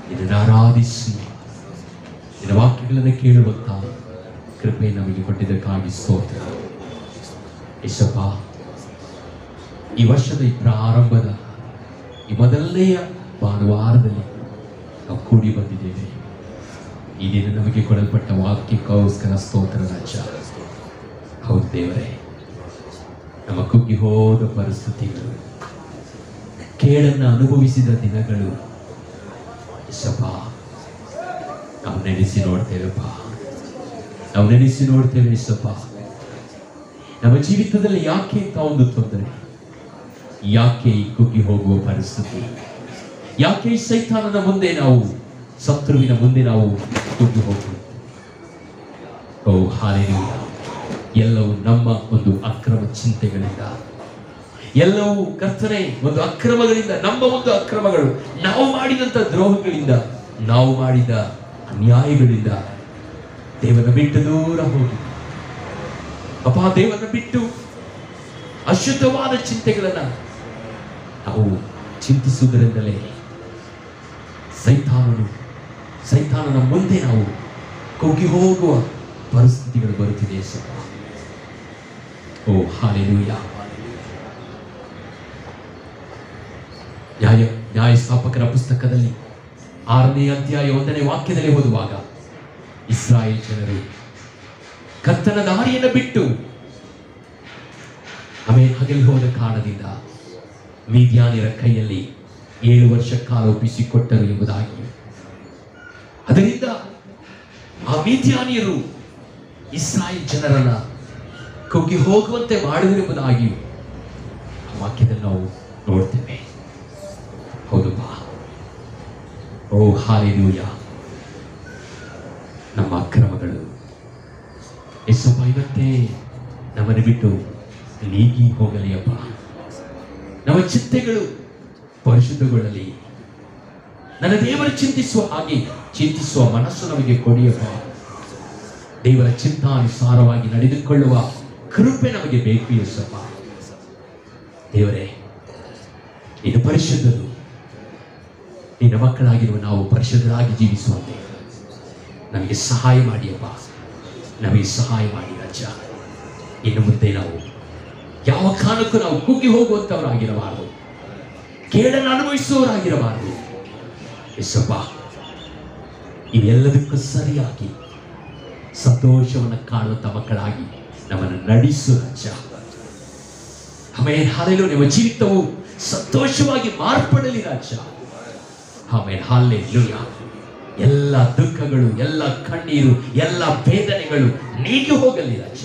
ನಿನ್ನನ್ನು ಆರಾಧಿಸಿ ನಿನ್ನ ವಾಕ್ಯಗಳನ್ನು ಕೇಳುವಂತ ಕೃಪೆ ನಮಗೆ ಕೊಟ್ಟಿದ್ದಕ್ಕಾಗಿ ಸ್ತೋತ್ರ ಯೇಸಪ್ಪ. ಈ ವರ್ಷದ ಈ ಪ್ರಾರಂಭದ ಈ ಮೊದಲನೆಯ ಭಾನುವಾರದಲ್ಲಿ ನಾವು ಕೂಡಿ ಬಂದಿದ್ದೇವೆ. ಈ ದಿನ ನಮಗೆ ಕೊಡಲ್ಪಟ್ಟ ವಾಕ್ಯಕ್ಕೋಸ್ಕರ ಸ್ತೋತ್ರ ರಾಜ. ಹೌದು ದೇವರೇ, ನಮ್ಮ ಕುಗ್ಗಿ ಹೋದ ಪರಿಸ್ಥಿತಿಗಳು, ಕೇಳನ್ನು ಅನುಭವಿಸಿದ ದಿನಗಳು ಯೇಸಪ್ಪ ನಾವು ನೆನೆಸಿ ನೋಡ್ತೇವೆಪ್ಪ, ನಾವು ನೆನೆಸಿ ನೋಡ್ತೇವೆ ಯೇಸಪ್ಪ. ನಮ್ಮ ಜೀವಿತದಲ್ಲಿ ಯಾಕೆ ಇಂಥ ಒಂದು ತೊಂದರೆ, ಯಾಕೆ ಈ ಕುಗ್ಗಿ ಹೋಗುವ ಪರಿಸ್ಥಿತಿ, ಯಾಕೆ ಈ ಸೈತಾನನ ಮುಂದೆ ನಾವು, ಶತ್ರುವಿನ ಮುಂದೆ ನಾವು ಕುಗ್ಗಿ ಹೋಗುವುದು? ಓ ಹಾಲೆಲೂಯ. ಎಲ್ಲವೂ ನಮ್ಮ ಒಂದು ಅಕ್ರಮ ಚಿಂತೆಗಳಿಂದ, ಎಲ್ಲವೂ ಕರ್ತನೆ ಒಂದು ಅಕ್ರಮಗಳಿಂದ, ನಮ್ಮ ಒಂದು ಅಕ್ರಮಗಳು, ನಾವು ಮಾಡಿದಂಥ ದ್ರೋಹಗಳಿಂದ, ನಾವು ಮಾಡಿದ ಅನ್ಯಾಯಗಳಿಂದ ದೇವನ ಬಿಟ್ಟು ದೂರ ಹೋಗಿ ಅಪ್ಪ, ದೇವನ ಬಿಟ್ಟು ಅಶುದ್ಧವಾದ ಚಿಂತೆಗಳನ್ನ ನಾವು ಚಿಂತಿಸುವುದರಿಂದಲೇ ಸೈತಾನನ ಮುಂದೆ ನಾವು ಕುಗ್ಗಿ ಹೋಗುವ ಪರಿಸ್ಥಿತಿಗಳು ಬರುತ್ತಿದೆ ಯೇಸಪ್ಪ. ಓ ಹಲ್ಲೆಲೂಯಾ. ನ್ಯಾಯಸ್ಥಾಪಕರ ಪುಸ್ತಕದಲ್ಲಿ 6ನೇ ಅಧ್ಯಾಯ 1ನೇ ವಾಕ್ಯದಲ್ಲಿ ಓದುವಾಗ ಇಸ್ರಾಯೇಲ್ ಜನರು ಕರ್ತನ ದಾರಿಯನ್ನು ಬಿಟ್ಟು ಹಗಲಿ ಹೋದ ಕಾರಣದಿಂದ ಮೀದ್ಯಾನ್ಯರ ಕೈಯಲ್ಲಿ 7 ವರ್ಷ ಕಾಲ ಒಪ್ಪಿಸಿಕೊಟ್ಟರು ಎಂಬುದಾಗಿ, ಅದರಿಂದ ಆ ಮೀದ್ಯಾನ್ಯರು ಇಸ್ರಾಯೇಲ್ ಜನರನ್ನ ಕುಗ್ಗಿ ಹೋಗುವಂತೆ ಮಾಡಿದರೆಂಬುದಾಗಿ ಆ ವಾಕ್ಯದಲ್ಲಿ ನಾವು ನೋಡ್ತೇವೆ. ಹೌದು ಬಾ. ಓ ಹಲ್ಲೆಲೂಯಾ. ನಮ್ಮ ಅಕ್ರಮಗಳು ಯೇಸಪ್ಪ ಇವತ್ತೇ ನಮ್ಮನ್ನು ಬಿಟ್ಟು ನೀಗಿ ಹೋಗಲಿ ಅಪ್ಪ. ನಮ್ಮ ಚಿಂತೆಗಳು ಪರಿಶುದ್ಧಗೊಳ್ಳಲಿ. ನನ್ನ ದೇವರ ಚಿಂತಿಸುವ ಹಾಗೆ ಚಿಂತಿಸುವ ಮನಸ್ಸು ನಮಗೆ ಕೊಡಿಯಪ್ಪ. ದೇವರ ಚಿಂತಾನುಸಾರವಾಗಿ ನಡೆದುಕೊಳ್ಳುವ ಕೃಪೆ ನಮಗೆ ಬೇಕು ಯೇಸಪ್ಪ. ದೇವರೇ, ನೀನು ಪರಿಶುದ್ಧರು. ನಿನ್ನ ಮಕ್ಕಳಾಗಿರುವ ನಾವು ಪರಿಶುದ್ಧರಾಗಿ ಜೀವಿಸುವಂತೆ ನಮಗೆ ಸಹಾಯ ಮಾಡಿಯಪ್ಪ. ನಮಗೆ ಸಹಾಯ ಮಾಡಿ ರಾಜ. ಇನ್ನು ಮುಂದೆ ನಾವು ಯಾವ ಕಾರಣಕ್ಕೂ ನಾವು ಕುಗ್ಗಿ ಹೋಗುವಂತವರಾಗಿರಬಾರದು, ಕೇಡನ್ನು ಅನುಭವಿಸುವವರಾಗಿರಬಾರದು ಯೇಸಪ್ಪ. ಇವೆಲ್ಲದಕ್ಕೂ ಸರಿಯಾಗಿ ಸಂತೋಷವನ್ನು ಕಾಣುವಂತ ಮಕ್ಕಳಾಗಿ ನಮ್ಮನ್ನು ನಡೆಸು ರಾಜ. ಆಮೇಲೆ ಹಲ್ಲೆಲೂಯಾ. ನಿಮ್ಮ ಜೀವಿತವು ಸಂತೋಷವಾಗಿ ಮಾರ್ಪಡಲಿ ರಾಜ. ಆಮೇಲೆ ಹಲ್ಲೆಲೂಯಾ. ಎಲ್ಲ ದುಃಖಗಳು, ಎಲ್ಲ ಕಣ್ಣೀರು, ಎಲ್ಲ ವೇದನೆಗಳು ನೀಗಿ ಹೋಗಲಿ ರಾಜ.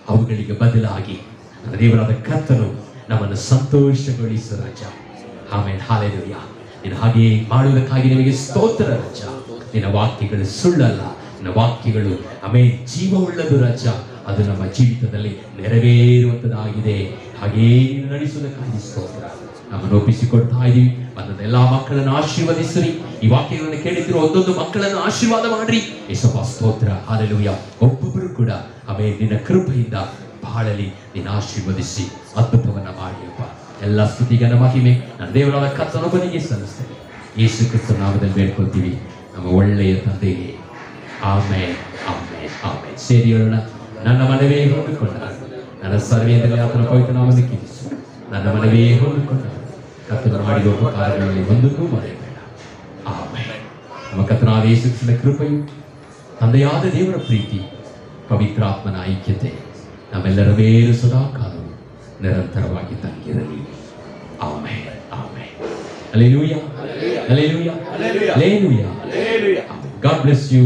ಅವುಗಳಿಗೆ ಬದಲಾಗಿ ನನ್ನ ದೇವರಾದ ಕರ್ತನು ನಮ್ಮನ್ನು ಸಂತೋಷಗೊಳಿಸು ರಾಜ. ಆಮೇಲೆ ಹಲ್ಲೆಲೂಯಾ. ನೀನು ಹಾಗೆ ಮಾಡುವುದಕ್ಕಾಗಿ ನಿಮಗೆ ಸ್ತೋತ್ರ ರಾಜ. ನಿನ್ನ ವಾಕ್ಯಗಳು ಸುಳ್ಳಲ್ಲ, ನಿನ್ನ ವಾಕ್ಯಗಳು ಆಮೇಲೆ ಜೀವವುಳ್ಳದು ರಾಜ. ಅದು ನಮ್ಮ ಜೀವಿತದಲ್ಲಿ ನೆರವೇರುವಂಥದ್ದಾಗಿದೆ. ಹಾಗೇ ನೀನು ನಡೆಸುವುದಕ್ಕಾಗಿ ಸ್ತೋತ್ರ. ನಮ್ಮನ್ನು ಒಪ್ಪಿಸಿಕೊಡ್ತಾ ಇದ್ದೀವಿ. ಬಂದ ಎಲ್ಲಾ ಮಕ್ಕಳನ್ನು ಆಶೀರ್ವದಿಸ್ರಿ. ಈ ವಾಕ್ಯಗಳನ್ನು ಕೇಳುತ್ತಿರುವ ಒಂದೊಂದು ಮಕ್ಕಳನ್ನು ಆಶೀರ್ವಾದ ಮಾಡ್ರಿ ಯೇಸಪ್ಪ. ಸ್ತೋತ್ರ. ಹಲ್ಲೆಲೂಯಾ. ಒಬ್ಬೊಬ್ಬರು ಕೂಡ ಆಮೇಲೆ ನಿನ್ನ ಕೃಪೆಯಿಂದ ಬಾಳಲಿ. ನಿನ್ನ ಆಶೀರ್ವದಿಸಿ ಅದ್ಭುತವನ್ನ ಮಾಡಿಯಪ್ಪ. ಎಲ್ಲ ಸ್ತುತಿಗನ ಮಹಿಮೆ ನನ್ನ ದೇವರಾದ ಕರ್ತನೊಬ್ಬನಿಗೆ ಸಲ್ಲಿಸ್ತೇನೆ. ಯೇಸು ಕ್ರಿಸ್ತನ ನಾಮದಲ್ಲಿ ಬೇಡ್ಕೊಳ್ತೀವಿ ನಮ್ಮ ಒಳ್ಳೆಯ ತಂದೆಗೆ. ಆಮೇನ್, ಆಮೇನ್, ಆಮೇನ್. ಸೇರಿ ಹೇಳೋಣ. ನನ್ನ ಮನವೇ ಹೊಂದಿಕೊಂಡ ನನ್ನ ಸರ್ವೇಂದ್ರದಲ್ಲಿ ಆತನ ಪವಿತ್ರ ನಾಮವನ್ನು ಕೀರ್ತಿಸು. ನನ್ನ ಮನವೇ ಹೊಂದಿಕೊಂಡ ಕರ್ತನು ಮಾಡಿದ ಉಪಕಾರಗಳಲ್ಲಿ ಒಂದಕ್ಕೂ ಮರೆಯಬೇಡ. ಆಮೇನ್. ನಮ್ಮ ಕರ್ತನಾದ ಯೇಸು ಕ್ರಿಸ್ತನ ಕೃಪೆಯು, ತಂದೆಯಾದ ದೇವರ ಪ್ರೀತಿ, ಪವಿತ್ರಾತ್ಮನ ಐಕ್ಯತೆ ನಮ್ಮೆಲ್ಲರ ಮೇಲೂ ಸದಾ ಕಾಲವು ನಿರಂತರವಾಗಿ ತಂಗಿರಲಿ. Amen, amen. Hallelujah, hallelujah, hallelujah. God bless you.